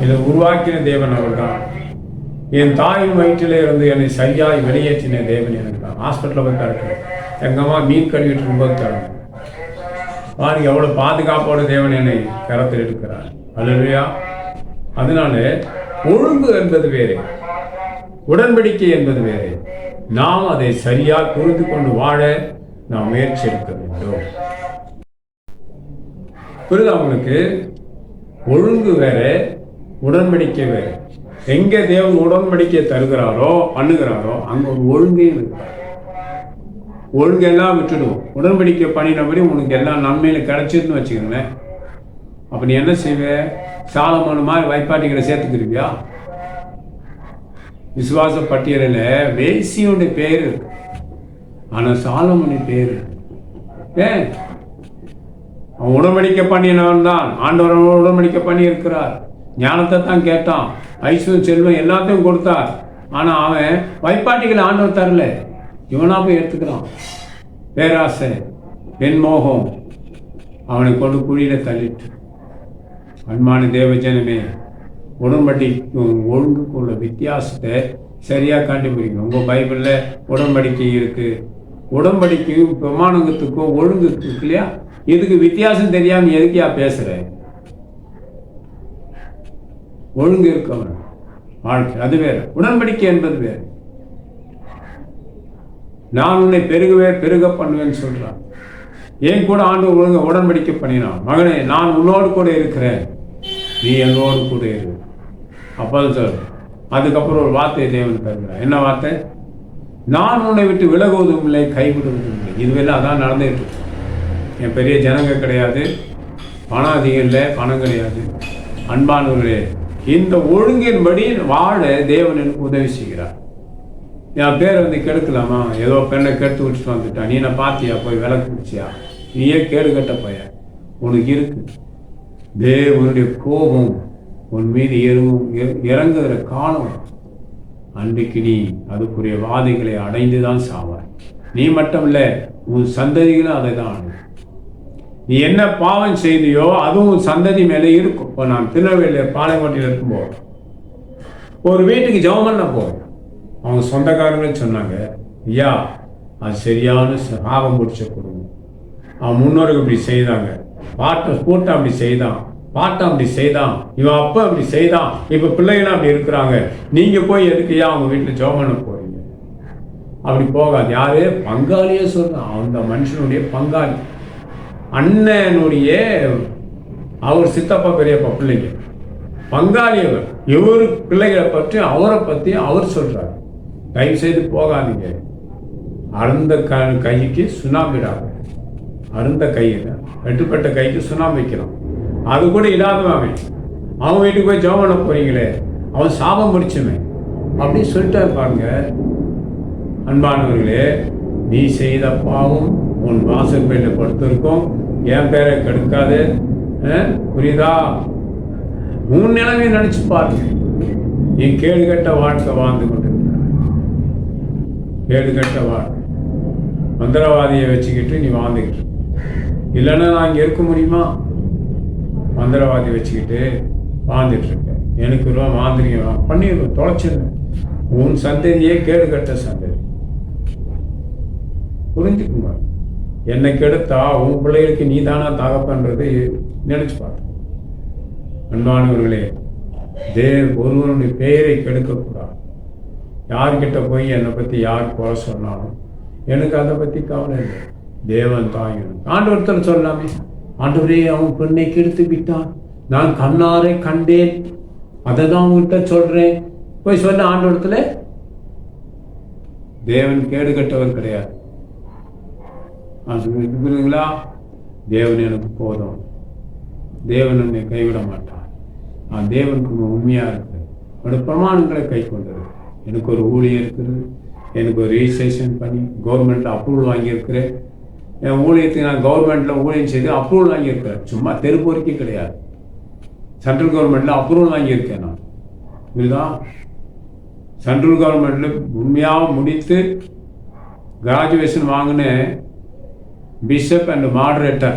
இதை உருவாக்கின தேவன் அவர் தான், என் தாயின் வயிற்றில் இருந்து என்னை சரியாய் வெளியேற்றின தேவன் எனக்கு தான். ஹாஸ்பிட்டலில் போய் கறக்கிறேன், எங்கள் அம்மா மீன் கழுவிட்டு இருக்கும்போது தரணும். பாருங்க எவ்வளோ பாதுகாப்போட தேவன் என்னை கரத்தில் எடுக்கிறார். அல்லேலூயா. அதனால ஒழுங்கு என்பது வேறு, உடன்படிக்கை என்பது வேறு. நாம் அதை சரியாக புரிந்து கொண்டு வாழ நாம் முயற்சி எடுக்க வேண்டும். புரியுதா உங்களுக்கு? ஒழுங்கு வேற, உடன்படிக்கை வேற. எங்கே தேவன் உடன்படிக்கையை தருகிறாரோ பண்ணுகிறாரோ அங்கே ஒரு ஒழுங்கையும் இருக்கிறார். ஒழுங்கெல்லாம் விட்டுடுவோம். உடன்படிக்கை பண்ணினபடி உனக்கு எல்லாம் நன்மையில கிடைச்சிருன்னு வச்சுக்கோங்களேன். அப்போ நீ என்ன செய்வே? சாலமோன் மாதிரி வைப்பாட்டிகளை சேர்த்துக்கிருவியா? விசுவாச பட்டியலில் வேசியோட பேர் இருக்கு, ஆனால் சாலமோனின் பேர் ஏன்? அவன் உடன்படிக்கை பண்ணினவன் தான். ஆண்டவர் உடன்படிக்கை பண்ணி இருக்கிறார். ஞானத்தை தான் கேட்டான், ஐஸ்வர்யம் செல்வம் எல்லாத்தையும் கொடுத்தார். ஆனால் அவன் வைப்பாட்டிகளை ஆண்டவர் தரல, இவனா போய் எடுத்துக்கிறான். பேராசை, பெண்மோகம் அவனை கொண்டு குழியில் தள்ளிட்டு. அன்பான தேவஜனமே, உடன்படிக்கும் ஒழுங்குக்கு உள்ள வித்தியாசத்தை சரியாக கண்டுபிடிக்கணும். உங்கள் பைபிளில் உடன்படிக்கை இருக்குது. உடன்படிக்கையும் பிரமாணத்துக்கும் ஒழுங்கு இருக்கு இல்லையா? இதுக்கு வித்தியாசம் தெரியாமல் எதுக்கியா பேசுகிற? ஒழுங்கு இருக்கவன் வாழ்க்கை அது வேறு, உடன்படிக்கை என்பது வேறு. நான் உன்னை பெருக பண்ணுவேன்னு சொல்றான். ஏன் கூட ஆண்டவர் ஒழுங்க உடன்படிக்கை பண்ணினான். மகனே, நான் உன்னோடு கூட இருக்கிறேன், நீ என்னோடு கூட இரு. அப்போது சொல். அதுக்கப்புறம் ஒரு வார்த்தை தேவன் தருகிறார். என்ன வார்த்தை? நான் உன்னை விட்டு விலகுவதும் இல்லை, கைவிடுவதும் இல்லை. இதுவெல்லாம் அதான் நடந்துட்டு இருக்கு. என் பெரிய ஜனங்க கிடையாது, பணம் அதிகம் இல்லை, பணம் கிடையாது. அன்பானவர்களே, இந்த ஒழுங்கின்படி வாழ தேவன் எனக்கு உதவி செய்கிறார். என் பேரை கெடுக்கலாமா? ஏதோ பெண்ணை கெடுத்து விட்டுட்டு வந்துட்டான், நீ என்ன பார்த்தியா? போய் விளக்கு பிடிச்சியா? நீயே கேடு கட்ட போய உனக்கு இருக்கு. தேவனுடைய கோபம் உன் மீது இறங்குகிற காலம் அன்றைக்கு நீ அதுக்குரிய வாதைகளை அடைந்துதான் சாவாய். நீ மட்டும் இல்லை, உன் சந்ததிகளும் அதை தான் அடையும். நீ என்ன பாவம் செய்தியோ அதுவும் சந்ததி மேலே இருக்கும். இப்போ நான் திருநெல்வேலியில் பாளையங்கோட்டையில் இருக்கும்போது ஒரு வீட்டுக்கு ஜெபம் பண்ண போகிறேன். அவங்க சொந்தக்காரங்களே சொன்னாங்க, ஐயா அது சரியான சாபம் பிடிச்ச குடும்பம். அவன் முன்னோருக்கு இப்படி செய்தாங்க, பூட்டை அப்படி செய்தான், பாட்டம் அப்படி செய்தான், இவன் அப்போ அப்படி செய்தான், இப்போ பிள்ளைகளும் அப்படி இருக்கிறாங்க. நீங்கள் போய் எதுக்கையா அவங்க வீட்டில் ஜெபம் பண்ண போறீங்க? அப்படி போகாது. யாரு? பங்காளியே சொல்றான். அந்த மனுஷனுடைய பங்காளி, அண்ணனுடைய அவர் சித்தப்பா பெரியப்பா பிள்ளைங்க பங்காளியவர். இவரு பிள்ளைகளை பற்றி அவரை பற்றி அவர் சொல்றாரு. தயவு செய்து போகாதீங்க. அருந்த கைக்கு சுண்ணாம்பிடாங்க. அருந்த கையில் வெட்டுப்பட்ட கைக்கு சுண்ணாம்பு வைக்கிறான். அது கூட இல்லாதவன் அவன் வீட்டுக்கு போய் ஜெபம் பண்ண போறீங்களே, அவன் சாபம் முடிச்சுமே அப்படின்னு சொல்லிட்டாரு பாருங்க. அன்பானவர்களே, நீ செய்த பாவம் உன் வாசல் பேரில் படுத்திருக்கும். என் பேரை கெடுக்காது. புரியுதா? உன் நிலைமையை நினைச்சு பாருங்க. நீ கேடுகட்ட வாழ்க்கை வாழ்ந்து கொண்டிருக்கிறாய். கேடுகட்ட வாழ்க்கை மந்திரவாதியை வச்சுக்கிட்டு நீ வாழ்ந்துக்கிட்டு. இல்லைன்னா நான் இங்கே இருக்க முடியுமா? மந்திரவாதி வச்சுக்கிட்டு வாழ்ந்துட்டு இருக்கேன். எனக்கு ரூபா மாந்திரியம் பண்ணிடுவோம், தொலைச்சிருந்தேன். உன் சந்ததியே கேடுகட்ட சந்ததி. புரிஞ்சுக்குங்க. என்னை கெடுத்தா உன் பிள்ளைகளுக்கு நீ தானா தகப்பன்றது நினைச்சு பார்த்து. அன்பானவர்களே, ஒருவனுடைய பெயரை கெடுக்கக்கூடாது. யார்கிட்ட போய் என்னை பற்றி யார் குறை சொன்னாலும் எனக்கு அதை பற்றி கவலை இல்லை. தேவன் தாங்கணும். ஆண்டவர்த்தர் சொல்லாமே, ஆண்டவரே அவன் பெண்ணை கெடுத்து விட்டான், நான் கண்ணாரை கண்டேன், அதை தான் உங்கள்கிட்ட சொல்றேன். போய் சொல்ல ஆண்டவரத்துல. தேவன் கேடு கட்டவர் கிடையாது. புரியுதுங்களா? தேவன் எனக்கு போதும், தேவன் என்னை கைவிட மாட்டான். நான் தேவனுக்கு உண்மையா இருக்கிறேன். என்னோட பிரமாணங்களை கை கொண்டது. எனக்கு ஒரு ஊழியம் இருக்குது, எனக்கு ஒரு ரிஜிஸ்ட்ரேஷன் பண்ணி கவர்மெண்ட்டில் அப்ரூவல் வாங்கியிருக்கிறேன். என் ஊழியத்துக்கு நான் கவர்மெண்ட்டில் ஊழியம் செய்து அப்ரூவல் வாங்கியிருக்கிறேன். சும்மா தெருப்பொருக்கி கிடையாது. சென்ட்ரல் கவர்மெண்ட்டில் அப்ரூவல் வாங்கியிருக்கேன் நான். புரியுதா? சென்ட்ரல் கவர்மெண்ட்டில் உண்மையாக முடித்து கிராஜுவேஷன் வாங்கின பிஷப் அண்ட் மாடரேட்டர்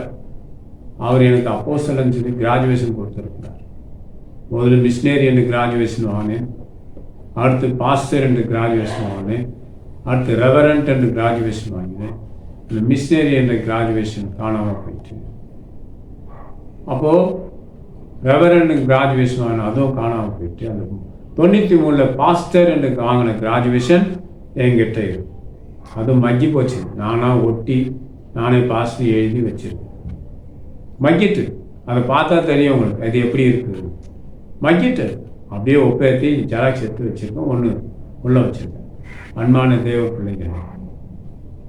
அவர் எனக்கு அப்போஸ்தலன்னு சொல்லி கிராஜுவேஷன் கொடுத்துருக்கிறார். முதல்ல மிஷினரி என்று கிராஜுவேஷன் வாங்கினேன், அடுத்து பாஸ்டர் என்று கிராஜுவேஷன் வாங்கினேன், அடுத்து ரெவரண்ட் என்று கிராஜுவேஷன் வாங்கினேன். இந்த மிஷினரி என்ற கிராஜுவேஷன் காணாமல் போயிடுச்சு. அப்போது ரெவரண்ட் கிராஜுவேஷன் வாங்கின அதுவும் காணாமல் போயிட்டு. அந்த 93 பாஸ்டர் என்று வாங்கின கிராஜுவேஷன் என்கிட்ட இருக்கு. அதுவும் மக்கி போச்சு. நானாக ஒட்டி நானே பாஸ்டர் எழுதி வச்சிருக்கேன். மக்கிட்டு அதை பார்த்தா தெரியும் உங்களுக்கு அது எப்படி இருக்குது. மக்கிட்டு அப்படியே ஒப்பேற்றி ஜெராக்ஸ் எடுத்து வச்சுருக்கேன். ஒன்று உள்ளே வச்சுருக்கேன். அன்பான தேவ பிள்ளைகள்,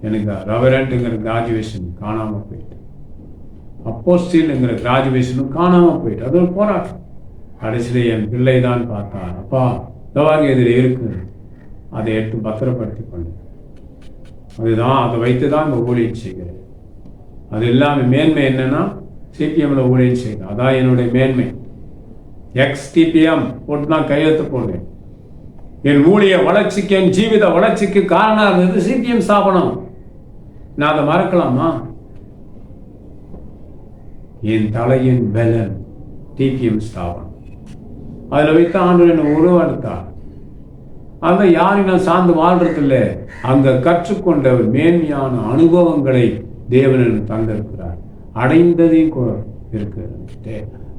எனக்கு ரெவரண்ட்டுங்கிற கிராஜுவேஷன் காணாமல் போயிட்டு, அப்போஸ்தலங்கிற கிராஜுவேஷனும் காணாமல் போயிட்டு. அது ஒரு போராட்டம். கடைசியில் என் பிள்ளை தான் பார்த்தான், அப்பா இதவாங்க இதில் இருக்குது, அதை எடுத்து பத்திரப்படுத்தி கொண்டு அதுதான் அதை வைத்து தான் இந்த ஊழியம் செய்கிறேன். அது இல்லாமல் மேன்மை என்னன்னா சிபிஎம்ல ஊழியம் செய்கிறேன். அதான் என்னுடைய மேன்மை. XTPM போட்டு தான் கையெழுத்து போடுவேன். என் ஊழிய வளர்ச்சிக்கு, என் ஜீவித வளர்ச்சிக்கு காரணம் இருந்தது சிபிஎம் ஸ்தாபனம். நான் அதை மறக்கலாமா? என் தலையின் பலன் டிபிஎம் ஸ்தாபனம். அதில் வைத்து ஆண்டவர் என்னை உருவெடுத்தார். அதை யாரையும் நான் சார்ந்து வாழ்றதில்லை. அங்கே கற்றுக்கொண்ட மேன்மையான அனுபவங்களை தேவன் எனக்கு தந்திருக்கிறார். அடைந்ததையும் இருக்கு.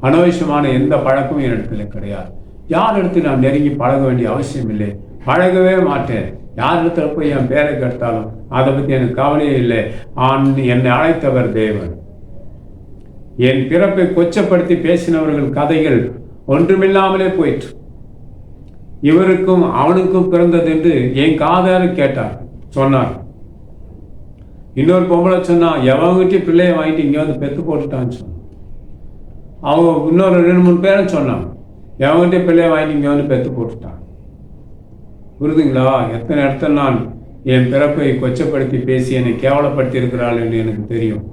அனாவசியமான எந்த பழக்கமும் என் இடத்துல கிடையாது. யார் இடத்துல நான் நெருங்கி பழக வேண்டிய அவசியம் இல்லை. பழகவே மாட்டேன். யார் இடத்துல போய் என் பேரை கேட்டாலும் அதை பற்றி எனக்கு கவலையே இல்லை. என்னை அழைத்தவர் தேவன். என் பிறப்பை கொச்சப்படுத்தி பேசினவர்கள் கதைகள் ஒன்றுமில்லாமலே போயிற்று. இவருக்கும் அவனுக்கும் பிறந்தது என்று என் காதார கேட்டார், சொன்னார். இன்னொரு பொம்பளை சொன்னா, எவங்கிட்ட பிள்ளைய வாங்கிட்டு இங்கே வந்து பெத்து போட்டுட்டான்னு சொன்னான். அவங்க இன்னொரு 2-3 பேரும் சொன்னாங்க, எவங்கிட்ட பிள்ளைய வாங்கிட்டு இங்கே வந்து பெத்து போட்டுட்டான். புரியுதுங்களா? எத்தனை இடத்துல நான் என் பிறப்பை கொச்சப்படுத்தி பேசி என்னை கேவலப்படுத்தி இருக்கிறாள் என்று எனக்கு தெரியும்.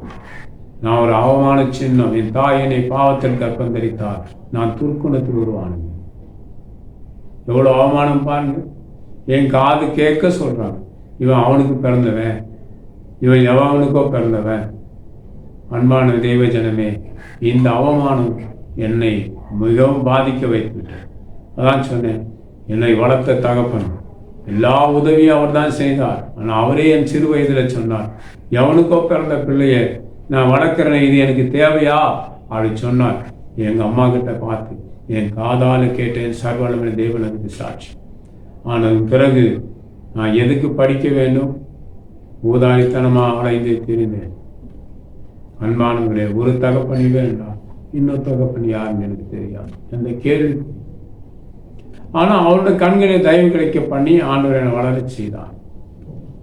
நான் ஒரு அவமான சின்னம். என் தாய் என்னை பாவத்தில் கற்பந்தரித்தார். நான் துர்க்குணத்தில் உருவானேன். எவ்வளோ அவமானம் பாருங்க. என் காது கேட்க சொல்றாங்க, இவன் அவனுக்கு பிறந்தவன், இவன் எவனுக்கோ பிறந்தவன். அன்பான தெய்வ ஜனமே, இந்த அவமானம் என்னை மிகவும் பாதிக்க வைத்துவிட்டேன். அதான் சொன்னேன், என்னை வளர்த்த தகப்பன் எல்லா உதவியும் அவர் தான் செய்தார். ஆனால் அவரே என் சிறு வயதில் சொன்னார், எவனுக்கோ பிறந்த பிள்ளைய நான் வளர்க்குறேன், இது எனக்கு தேவையா அப்படி சொன்னார். எங்கள் அம்மா கிட்ட பார்த்து என் காதால் கேட்டேன். சர்வவல்லமை தேவன் அதுக்கு சாட்சி. ஆனால் பிறகு நான் எதுக்கு படிக்க வேண்டும்? ஊதாரித்தனமாக அலைந்து திரிந்தேன். அன்பானவர்களே, ஒரு தகப்பனி வேண்டாம், இன்னொரு தகப்பனி யாருன்னு எனக்கு தெரியாது. அந்த கேள்வி. ஆனால் அவருடைய கண்களை தயவு கிடைக்க பண்ணி ஆண்டவர் என்னை வளர செய்தார்.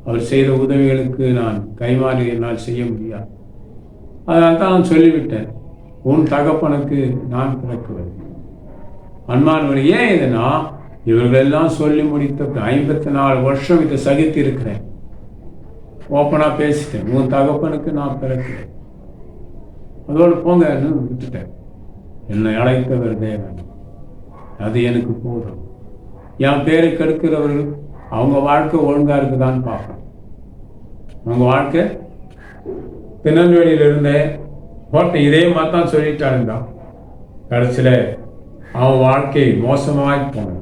அவர் செய்த உதவிகளுக்கு நான் கைமாறி என்னால் செய்ய முடியாது. அதனால தான் நான் சொல்லிவிட்டேன், உன் தகப்பனுக்கு நான் பிறக்குவேன். அன்பானவர், ஏன் இதுனா, இவர்களெல்லாம் சொல்லி முடித்த 54 வருஷம் இதை சகித்து இருக்கிறேன். ஓப்பனாக பேசிட்டேன், உன் தகப்பனுக்கு நான் பிறக்கிறேன். அதோடு போங்க விட்டுட்டேன். என்னை அழைத்தவர் தேவன், அது எனக்கு போதும். என் பேரை கெடுக்கிறவர்கள் அவங்க வாழ்க்கை ஒழுங்கா இருக்குதான்னு பார்க்கணும். அவங்க வாழ்க்கை திருநெல்வேலியில் இருந்தேன் ஒருத்தன் இதே மாதிரி தான் சொல்லிட்டாருங்க. கடைசியில் அவன் வாழ்க்கை மோசமாய் போனது.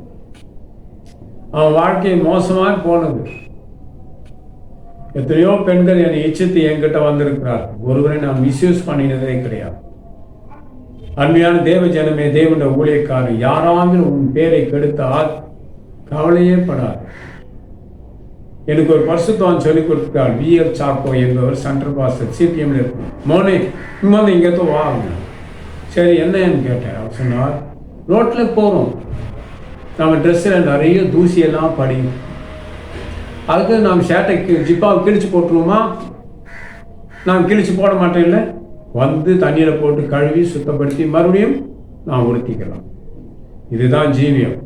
அவன் வாழ்க்கை மோசமாய் போனது. எத்தனையோ பெண்கள் என்னை இச்சித்து என்கிட்ட வந்திருக்கிறார். ஒருவரை நான் மிஸ்யூஸ் பண்ணினதே கிடையாது. அருமையான தேவ ஜனமே, தேவனுடைய ஊழியக்காரர், யாராவது உன் பேரை கெடுத்தால் கவலையே படாது. எனக்கு ஒரு பரிசுத்தவான் சொல்லிக் கொடுத்தார். விஎல் சாக்கோ என்பவர் சென்ட்ரல் பாஸ்டர் சிபிஎம்ல இருக்கு. மோனே இங்கே இங்கே வாங்க. சரி என்னன்னு கேட்டேன். அவர் சொன்னார், ரோட்டில் போகிறோம், நம்ம ட்ரெஸ்ஸில் நிறைய தூசியெல்லாம் படியும். அதுக்கு நாம் ஷர்ட்டை ஜிப்பாவை கிழிச்சு போட்டுருவோமா? நாம் கிழிச்சு போட மாட்டேன். இல்லை, வந்து தண்ணியில் போட்டு கழுவி சுத்தப்படுத்தி மறுபடியும் நாம் உடுத்திக்கலாம். இதுதான் ஜீவியம்.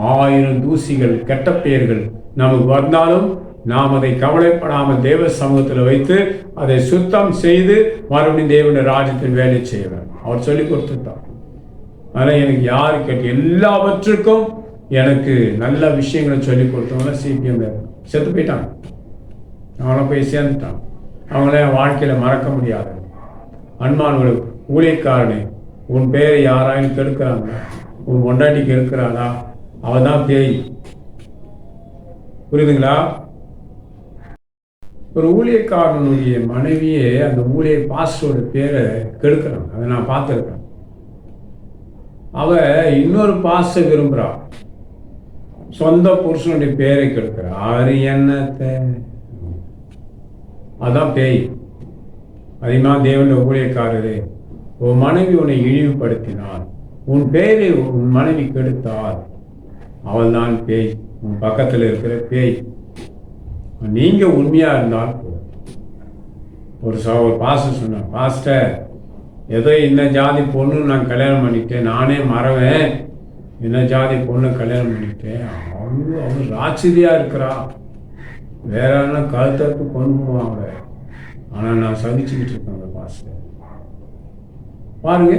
1000 தூசிகள் கெட்ட பெயர்கள் நமக்கு வந்தாலும் நாம் அதை கவலைப்படாமல் தேவ சமூகத்தில் வைத்து அதை சுத்தம் செய்து மறுபடியும் தேவனுடைய ராஜ்யத்தின் வேலை செய்வார். அவர் சொல்லி கொடுத்துட்டார். ஆனால் எனக்கு யாரு கேட்டு எல்லாவற்றுக்கும் எனக்கு நல்ல விஷயங்களை சொல்லி கொடுத்தவங்க சிபிஎம் செத்து போயிட்டாங்க. அவங்கள போய் சேர்ந்துட்டாங்க. அவங்கள வாழ்க்கையில் மறக்க முடியாது. அன்பானவர்கள், ஊழியக்காரனே, உன் பேரை யாராயும் கெடுக்கிறாங்க, உன் பொண்டாட்டிக்கு இருக்கிறாளா, அவள் தான் பேய். புரியுதுங்களா? ஒரு ஊழியக்காரனுடைய மனைவியே அந்த ஊழிய பாஸ்டரோட பேரை கெடுக்கிறாங்க. அதை நான் பார்த்துருக்கேன். அவ இன்னொரு பாஸ்டர் விரும்புகிறா, சொந்த புருஷனுடைய பேரை கெடுக்கிறா. அவரு என்னத்தை? அதான் பேய். அதிகமாக தேவனுடைய ஊழியக்காரரே, உன் மனைவி உன்னை இழிவுபடுத்தினாள், உன் பேரை உன் மனைவி கெடுத்தாள், அவள் தான் பேய், உன் பக்கத்தில் இருக்கிற பேய். நீங்க உண்மையா இருந்தால் ஒரு பாஸ்டர் சொன்னார், பாஸ்டர் ஏதோ இந்த ஜாதி பொண்ணு நான் கல்யாணம் பண்ணிட்டேன், நானே மறவேன், என்ன ஜாதி பொண்ணு கல்யாணம் பண்ணிட்டேன், அவனு ராட்சதியா இருக்கிறா, வேற என்ன கழுத்தத்து கொண்டு போவாங்க, ஆனால் நான் சகிச்சுக்கிட்டு இருக்கேன் பாஸ்டர். பாருங்க,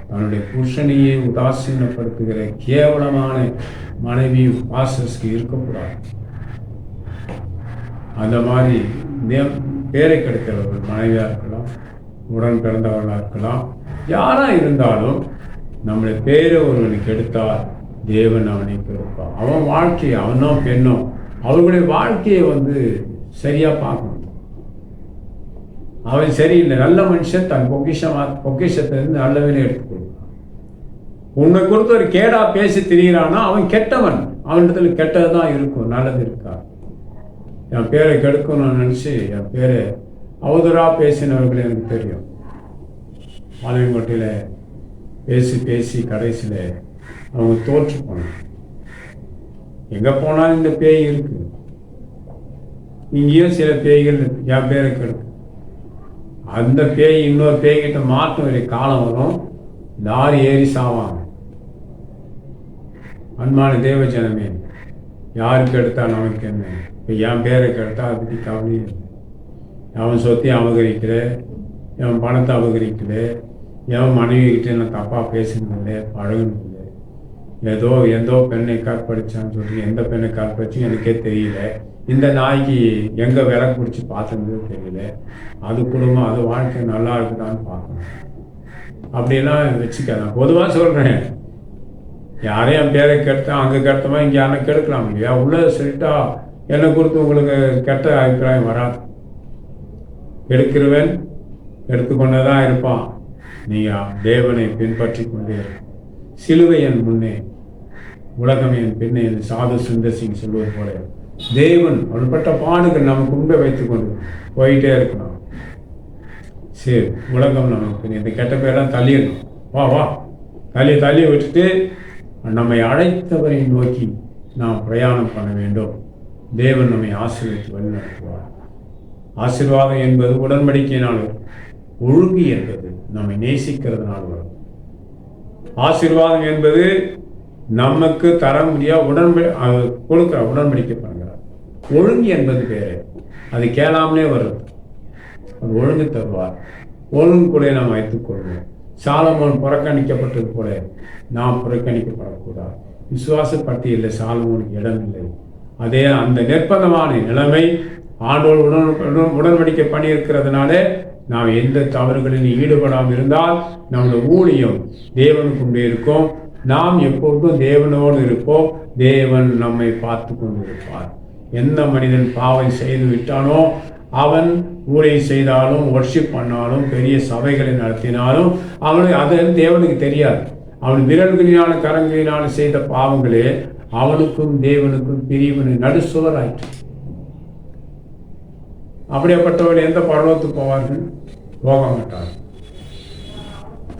தன்னுடைய புருஷனையே உதாசீனப்படுத்துகிற கேவலமான மனைவியும் பாஸ்டர்ஸ்க்கு இருக்கக்கூடாது. அந்த மாதிரி பேரை கெடுக்கிறவர்கள் மனைவியாக இருக்கலாம், உடன் பிறந்தவர்களாக இருக்கலாம், யாராக இருந்தாலும் நம்முடைய பேரை ஒருவனுக்கு எடுத்தால் தேவன் அவனை கெடுப்பான். அவன் வாழ்க்கையை, அவனோ பெண்ணோ, அவர்களுடைய வாழ்க்கையை சரியாக பார்க்கணும். அவன் சரியில்லை, நல்ல மனுஷன் தன் பொக்கிஷத்திலிருந்து நல்லவனே எடுத்துக்கொள்வான். உன்னை குறித்து ஒரு கேடா பேசி திரிகிறானா அவன் கெட்டவன். அவனிடத்துல கெட்டது தான் இருக்கும், நல்லது இருக்கா. என் பேரை கெடுக்கணும்னு நினச்சி என் பேரை அவதூறாக பேசினவர்களே எனக்கு தெரியும். ஆலயங்கோட்டையில் பேசி பேசி கடைசியில் அவங்க தோற்று போனாங்க. எங்கே போனாலும் இந்த பேய் இருக்கு. இங்கேயும் சில பேய்கள் என் பேரை கெடுக்கும். அந்த பேய் இன்னொரு பேய்கிட்ட மாற்றம் வேண்டிய காலம் வரும், லாரி ஏறி சாவாங்க. அன்பான தேவ ஜனமே, யாருக்கு எடுத்தா நமக்கு என்ன? இப்போ என் பேரை கெடுத்தா அதை பற்றி கவலையே இல்லை. அவன் சொத்தையும் அபகரிக்கல, என் பணத்தை அபகரிக்கல, என் மனைவிக்கிட்ட நான் தப்பாக பேசுனதில்லை, பழகுனதில்லை. எந்தோ பெண்ணை கற்பழிச்சான்னு சொல்லி எந்த பெண்ணை கற்பழிச்சு எனக்கே தெரியல. இந்த நாய்க்கு எங்கே விளக்கு பிடிச்சி பார்த்தது தெரியல. அது குடும்பம், அது வாழ்க்கை நல்லா இருக்குதான்னு பார்க்கணும். அப்படிலாம் வச்சுக்கலாம். பொதுவாக சொல்கிறேன், யாரையும் என் பேரை கெடுத்தா அங்கே கெடுத்தமா இங்கே யாரை கெடுக்கலாம் இல்லையா? உள்ள சொல்லிட்டா என்னை குறித்து உங்களுக்கு கெட்ட அபிப்பிராயம் வராது. எடுக்கிறவன் எடுத்துக்கொண்டே தான் இருப்பான். நீங்கள் தேவனை பின்பற்றி கொண்டே இருக்கும். சிலுவை என் முன்னே, உலகம் என் பின்னே என்று சாது சுந்தர் சிங் சொல்வது போல தேவன் அவள்பட்ட பாடுகள் நமக்கு முன்பே வைத்துக்கொண்டு போயிட்டே இருக்கணும். சரி, உலகம் நமக்கு இந்த கெட்ட பேரெல்லாம் தள்ளிடணும். வா வா தள்ளி விட்டுட்டு நம்மை அழைத்தவரை நோக்கி நாம் பிரயாணம் பண்ண வேண்டும். தேவன் நம்மை ஆசீர்வதித்து வழிநடத்துவார். ஆசீர்வாதம் என்பது உடன்படிக்கையினால் வரும். ஒழுங்கு என்பது நம்மை நேசிக்கிறதுனால வரும். ஆசீர்வாதம் என்பது நமக்கு தர முடியாத கொடுக்கிற உடன்படிக்கை பண்ணுகிறார். ஒழுங்கு என்பது பேரு, அது கேளாமலே வருது. அது ஒழுங்கு தருவார். ஒழுங்கு கூட நாம் வைத்துக் கொள்வோம். சாலமோன் புறக்கணிக்கப்பட்டது போல நாம் புறக்கணிக்கப்படக்கூடாது. விசுவாச பட்டியலில் சாலமோனுக்கு இடம் இல்லை. அதே அந்த நிர்பந்தமான நிலைமை ஆண்டோடு உடன்படிக்கை பண்ணியிருக்கிறதுனாலே நாம் எந்த தவறுகளில் ஈடுபடாமல் இருந்தால் நம்முடைய ஊழியம் தேவனுக்கு கொண்டே இருக்கும். நாம் எப்பொழுதும் தேவனோடு இருப்போம். தேவன் நம்மை பார்த்து கொண்டு இருப்பார். எந்த மனிதன் பாவம் செய்து விட்டானோ அவன் ஊழியம் செய்தாலும் வொர்ஷிப் பண்ணாலும் பெரிய சபைகளை நடத்தினாலும் அவனுக்கு அது தேவனுக்கு தெரியாது. அவன் விரல்களினாலும் கரங்களினாலும் செய்த பாவங்களே அவனுக்கும் தேவனுக்கும் பிரிவினை நடுசுவர் ஆயிற்று. அப்படியேப்பட்டவர்கள் எந்த பரலோகத்துக்கு போவார்கள்? போக மாட்டார்கள்.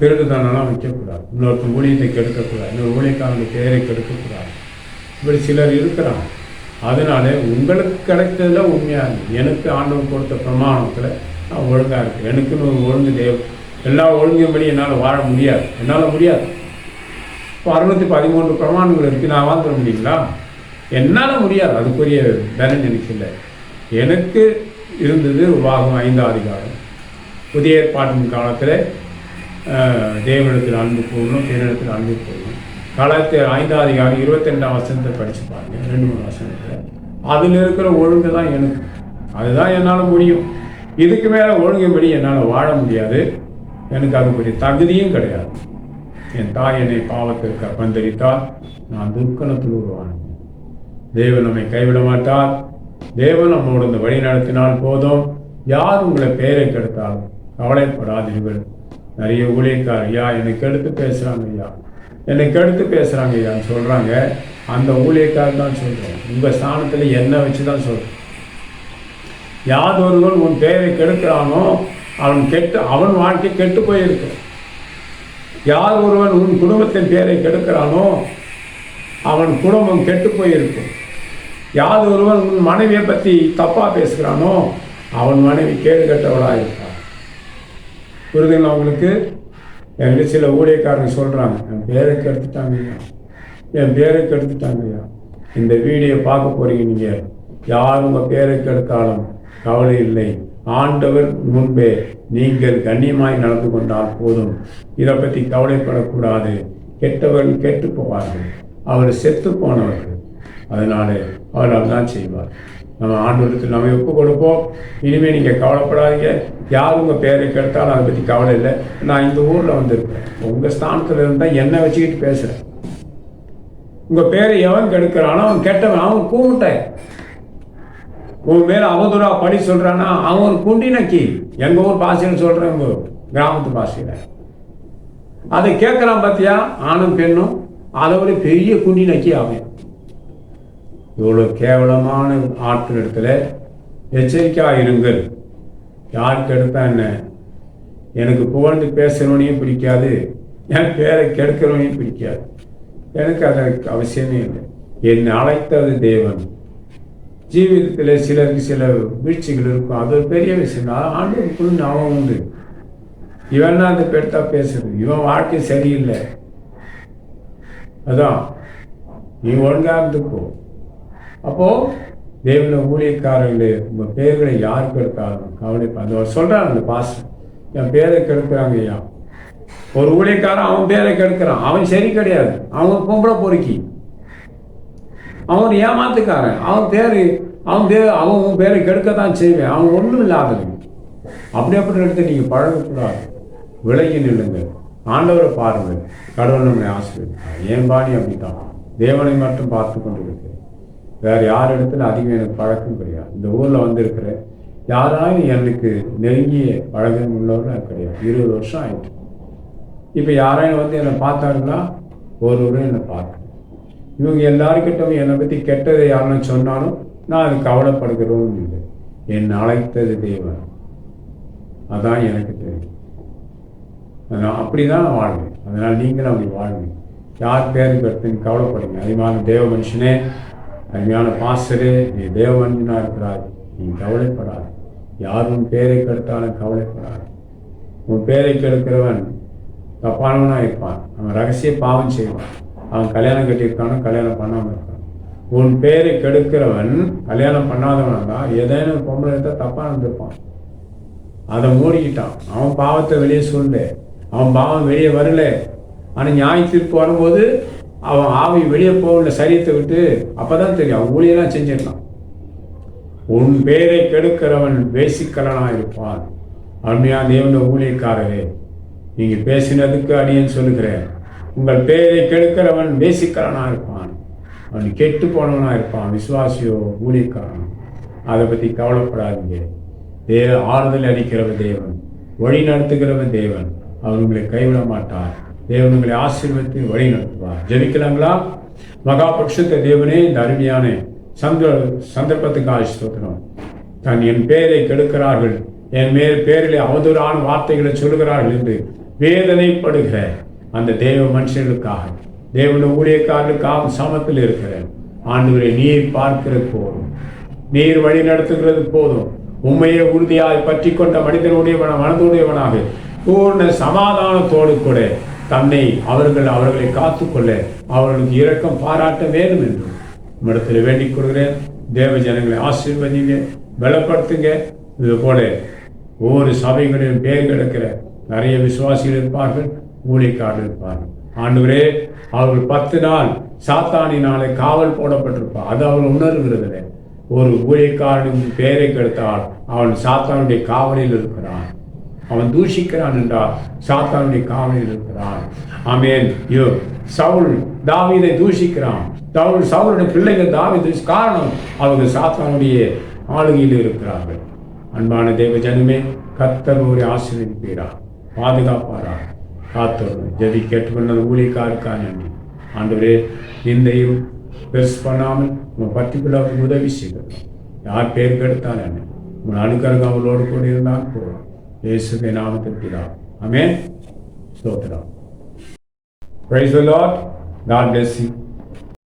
திருடுதனெல்லாம் வைக்கக்கூடாது. இன்னொருத்தர் ஊழியத்தை கெடுக்கக்கூடாது. இன்னொரு ஊழியக்காரங்க பேரை கெடுக்கக்கூடாது. இப்படி சிலர் இருக்கிறாங்க. அதனால உங்களுக்கு கிடைத்ததுல உண்மையாக இருக்கு. எனக்கு ஆண்டவன் கொடுத்த பிரமாணத்தில் நான் ஒழுங்காக இருக்கு. எனக்குன்னு ஒரு ஒழுங்கு எல்லா ஒழுங்கும்படி என்னால் வாழ முடியாது. என்னால் முடியாது. இப்போ 613 பிரமாணங்கள் இருக்குது. நான் வாழ்ந்துட முடியுங்களா? என்னால் முடியாது. அதுக்குரிய பலன் எனக்கு இல்லை. எனக்கு இருந்தது உபாகம் 5ஆம் அதிகாரம். புதிய ஏற்பாட்டின் காலத்தில் தேவனிடத்தில் அன்பு கூறணும், பிறனிடத்தில் அன்பு கூறணும். காலத்தில் 5ஆம் அதிகாரம் 22ஆம் வசனத்தை படித்து பாருங்க. 2-3 வசனத்தில் அதில் இருக்கிற ஒழுங்கு தான் எனக்கு. அதுதான் என்னால் முடியும். இதுக்கு மேலே ஒழுங்குபடி என்னால் வாழ முடியாது. எனக்கு அதுக்குரிய தகுதியும் கிடையாது. என் தாய் என்னை பாவத்திற்கு கற்பந்தரித்தால் நான் துர்க்கணத்தில் உருவானேன். தேவன் நம்மை கைவிட மாட்டார். தேவன் நம்மோடு இந்த வழி நடத்தினால் போதும். யார் உங்களை பெயரை கெடுத்தாலும் கவலைப்படாதீர்கள். நிறைய ஊழியக்காரர் ஐயா என்னை கெடுத்து பேசுகிறாங்க, ஐயா என்னை கெடுத்து பேசுகிறாங்க ஐயான்னு சொல்கிறாங்க. அந்த ஊழியக்காரர் தான் சொல்கிறேன். உங்கள் ஸ்தானத்தில் என்ன வச்சு தான் சொல்கிறேன். யாதொருவன் உன் பெயரை கெடுக்கிறானோ அவன் வாழ்க்கை கெட்டு போயிருக்கு. யார் ஒருவன் உன் குடும்பத்தின் பெயரை கெடுக்கிறானோ அவன் குடும்பம் கெட்டு போயிருக்கும். யார் ஒருவன் உன் மனைவியை பற்றி தப்பாக பேசுகிறானோ அவன் மனைவி கேடு கெட்டவளாக இருப்பான். புரிதுங்களா உங்களுக்கு? என்கிட்ட சில ஊழியக்காரங்க சொல்கிறாங்க, என் பேரை கெடுத்துட்டாங்கய்யா, என் பேரை கெடுத்துட்டாங்கய்யா. இந்த வீடியோ பார்க்க போகிறீங்க. நீங்கள் யார் உங்கள் பேரை கெடுத்தாலும் கவலை இல்லை. ஆண்டவர் முன்பே நீங்கள் கண்ணியமாய் நடந்து கொண்டால் போதும். இதை பற்றி கவலைப்படக்கூடாது. கெட்டவர்கள் கெட்டு போவார்கள், அவர் செத்து போனவர்கள். அதனால அவர் அதுதான் செய்வார். நம்ம ஆண்டவருக்கு நம்ம ஒப்பு கொடுப்போம். இனிமேல் நீங்கள் கவலைப்படாதீங்க. யார் உங்கள் பேரை கெடுத்தாலும் அதை பற்றி கவலை இல்லை. நான் இந்த ஊரில் வந்திருக்கேன், உங்கள் ஸ்தானத்தில் இருந்தால் என்னை வச்சுக்கிட்டு பேசுகிறேன். உங்கள் பேரை எவன் கெடுக்கிறானோ அவன் கெட்டவன், அவன் கூப்பிட்டேன். உன் மேலே அவதூறா படி சொல்கிறான்னா அவன் ஒரு குண்டி நக்கி. எங்கள் ஊர் பாஷைன்னு சொல்கிறேன், உங்கள் கிராமத்து பாஷையில். அதை கேட்குறான் பார்த்தியா, ஆணும் பெண்ணும், அதை விட பெரிய குண்டி நக்கி அவன். இவ்வளோ கேவலமான ஆட்கள் இடத்துல எச்சரிக்கையாக இருங்கள். யாருக்கு எடுத்தா என்ன? எனக்கு புகழ்ந்து பேசுகிறவனையும் பிடிக்காது, என் பேரை கெடுக்கிறவனையும் பிடிக்காது. எனக்கு அதற்கு அவசியமே இல்லை. என்னை அழைத்தது தேவன். ஜீவிதத்தில் சிலருக்கு சில வீழ்ச்சிகள் இருக்கும், அது ஒரு பெரிய விஷயம். ஆண்டவருக்குள்ள அவன் உண்டு. இவன் தான் அந்த பெருத்தா பேசுறது, இவன் வாழ்க்கை சரியில்லை. அதான் நீ ஒழுங்கா இருந்துக்கோ. அப்போ தேவன ஊழியக்காரர்களே, உங்கள் பேர்களை யாருக்கு எடுத்தாலும் கவலைப்பா. சொல்கிறான் அந்த பாஸ்டர், என் பேரை கெடுக்கிறாங்க ஐயா. ஒரு ஊழியக்காரன் அவன் பேரை கெடுக்கிறான், அவன் சரி கிடையாது, அவன் பொம்பளை பொறுக்கி, அவன் ஏமாத்துக்காரன். அவன் உன் பேரை கெடுக்கத்தான் செய்வேன். அவன் ஒன்றும் இல்லாதவன். அப்படி எடுத்து நீங்கள் பழகக்கூடாது. விலகி நில்லுங்க. ஆண்டவரை பாருங்கள். கடவுள் நம்மளை ஆசீர்வதிப்பார். ஏன் பாணி அப்படித்தான், தேவனை மட்டும் பார்த்து கொண்டு இருக்கிறேன். வேறு யார் இடத்துல அதிகம் எனக்கு பழக்கம் கிடையாது. இந்த ஊரில் வந்திருக்கிற யாராலும் எனக்கு நெருங்கிய பழக்கம் உள்ளவர்கள் கிடையாது. 20 வருஷம் ஆயிடுச்சு. இப்போ யாராலும் வந்து என்னை பார்த்தாருன்னா ஒருவரும் என்னை பார்க்கணும். இவங்க எல்லாருக்கிட்டும் என்னை பற்றி கெட்டதை யாருன்னு சொன்னாலும் நான் அது கவலைப்படுகிறோன்னு இல்லை. என்னை அழைத்தது தேவன், அதான் எனக்கு தெரியும். அதனால் அப்படி தான் நான் வாழ்வேன். அதனால் நீங்களும் அப்படி வாழ்வேன். யார் பேருக்கு எடுத்துன்னு கவலைப்படுங்க. அதிகமான தேவ மனுஷனே, அருமையான பாஸ்டரே, நீ தேவ மனுஷனாக இருக்கிறார், நீ கவலைப்படாது. யாரும் பேரை கெடுத்தாலும் கவலைப்படாது. உன் பேரை கெடுக்கிறவன் தப்பானவனாக இருப்பான். அவன் ரகசிய பாவம் செய்வான். அவன் கல்யாணம் கட்டியிருக்கானோ கல்யாணம் பண்ணாமல் இருக்கான். உன் பேரை கெடுக்கிறவன் கல்யாணம் பண்ணாதவன் தான் ஏதேனும் பொம்பளை எடுத்தால் தப்பாக இருந்திருப்பான். அதை மூடிக்கிட்டான். அவன் பாவத்தை வெளியே சொல்லு, அவன் பாவம் வெளியே வரல. ஆனால் நியாய தீர்ப்பு வரும்போது அவன் ஆவி வெளியே போகல சரீரத்தை விட்டு. அப்போதான் தெரியும் அவன் ஊழியெல்லாம் செஞ்சிடலாம். உன் பேரை கெடுக்கிறவன் வேசிக்கலனாக இருப்பான். அருமையான தேவனுடைய ஊழியக்காரரே, நீங்கள் பேசினதுக்கு அடியேன்னு சொல்லுகிறேன். உங்கள் பேரை கெடுக்கிறவன் வேசிக்கலனாக இருப்பான். அவன் கெட்டு போனவனாக இருப்பான். விசுவாசியோ ஊழியக்காரன், அதை பற்றி கவலைப்படாதீங்க. ஆறுதல் அளிக்கிறவன் தேவன், வழி நடத்துகிறவன் தேவன். அவர் உங்களை கைவிட மாட்டார். தேவன் உங்களை ஆசீர்வதித்து வழி நடத்துவார். ஜெபிக்கலாங்களா? மகா பரிசுத்த தேவனே, இந்த அருமையான சந்தர்ப்பத்துக்காக ஸ்தோத்திரம். என் பேரை கெடுக்கிறார்கள், என் பேரிலே அவதூறான வார்த்தைகளை சொல்லுகிறார்கள் என்று வேதனைப்படுகிற அந்த தேவ மனுஷர்களுக்காக, தேவனுடைய ஊழியக்காரர்களுக்காக சமத்தில் இருக்கிறேன். ஆண்டவரை நீர் பார்க்கிறது போதும், நீர் வழி நடத்துகிறது போதும். உண்மையை உறுதியாய் பற்றி கொண்ட மனதுடையவனாக பூர்ண சமாதானத்தோடு கூட தன்னை அவர்களை காத்துக்கொள்ள அவர்களுக்கு இரக்கம் பாராட்ட வேண்டும் என்று இடத்துல வேண்டிக் கொள்கிறேன். தேவ ஜனங்களை ஆசீர்வதிங்க, பலப்படுத்துங்க. இது போல ஒவ்வொரு சபைகளிலும் பேர் கிடக்கிற நிறைய விசுவாசிகள் இருப்பார்கள், ஊழியக்காரர்கள் இருப்பார்கள். ஆண்டவரே, அவர்கள் 10 நாள் சாத்தானினாலே காவல் போடப்பட்டிருப்பார். அது அவர்கள் உணர்கிறதில்லை. ஒரு ஊழியக்காரனும் பேரை கெடுத்தால் அவன் சாத்தானுடைய காவலில் இருக்கிறான். அவன் தூஷிக்கிறான் என்றால் சாத்தானுடைய காவலில் இருக்கிறான். ஆமென். சவுல் தாவீதை தூஷிக்கிறான். சவுலுடைய பிள்ளைகள் தாவீது காரணம் அவர்கள் சாத்தானுடைய ஆளுகையில் இருக்கிறார்கள். அன்பான தேவ ஜனமே, கர்த்தர் ஒரு ஆசீர்வதிப்பீரா, பாதுகாப்பாரா, காத்தோடு ஜெபி கேட்டுக்கொண்ட ஊழியக்காருக்காக நன்றி. ஆண்டவரே, இந்தையும் பெருசு பண்ணாமல் உங்கள் பர்டிகுலர் உதவி செய்கிறது. யார் பேர் கெடுத்தால் என்ன, உங்கள் அனுக்கருங்க அவளோடு கூட இருந்தால் போதும். இயேசுவின் நாமத்தில் பிதாவே. ஆமென். ஸ்தோத்திரம். Praise the Lord. God bless you.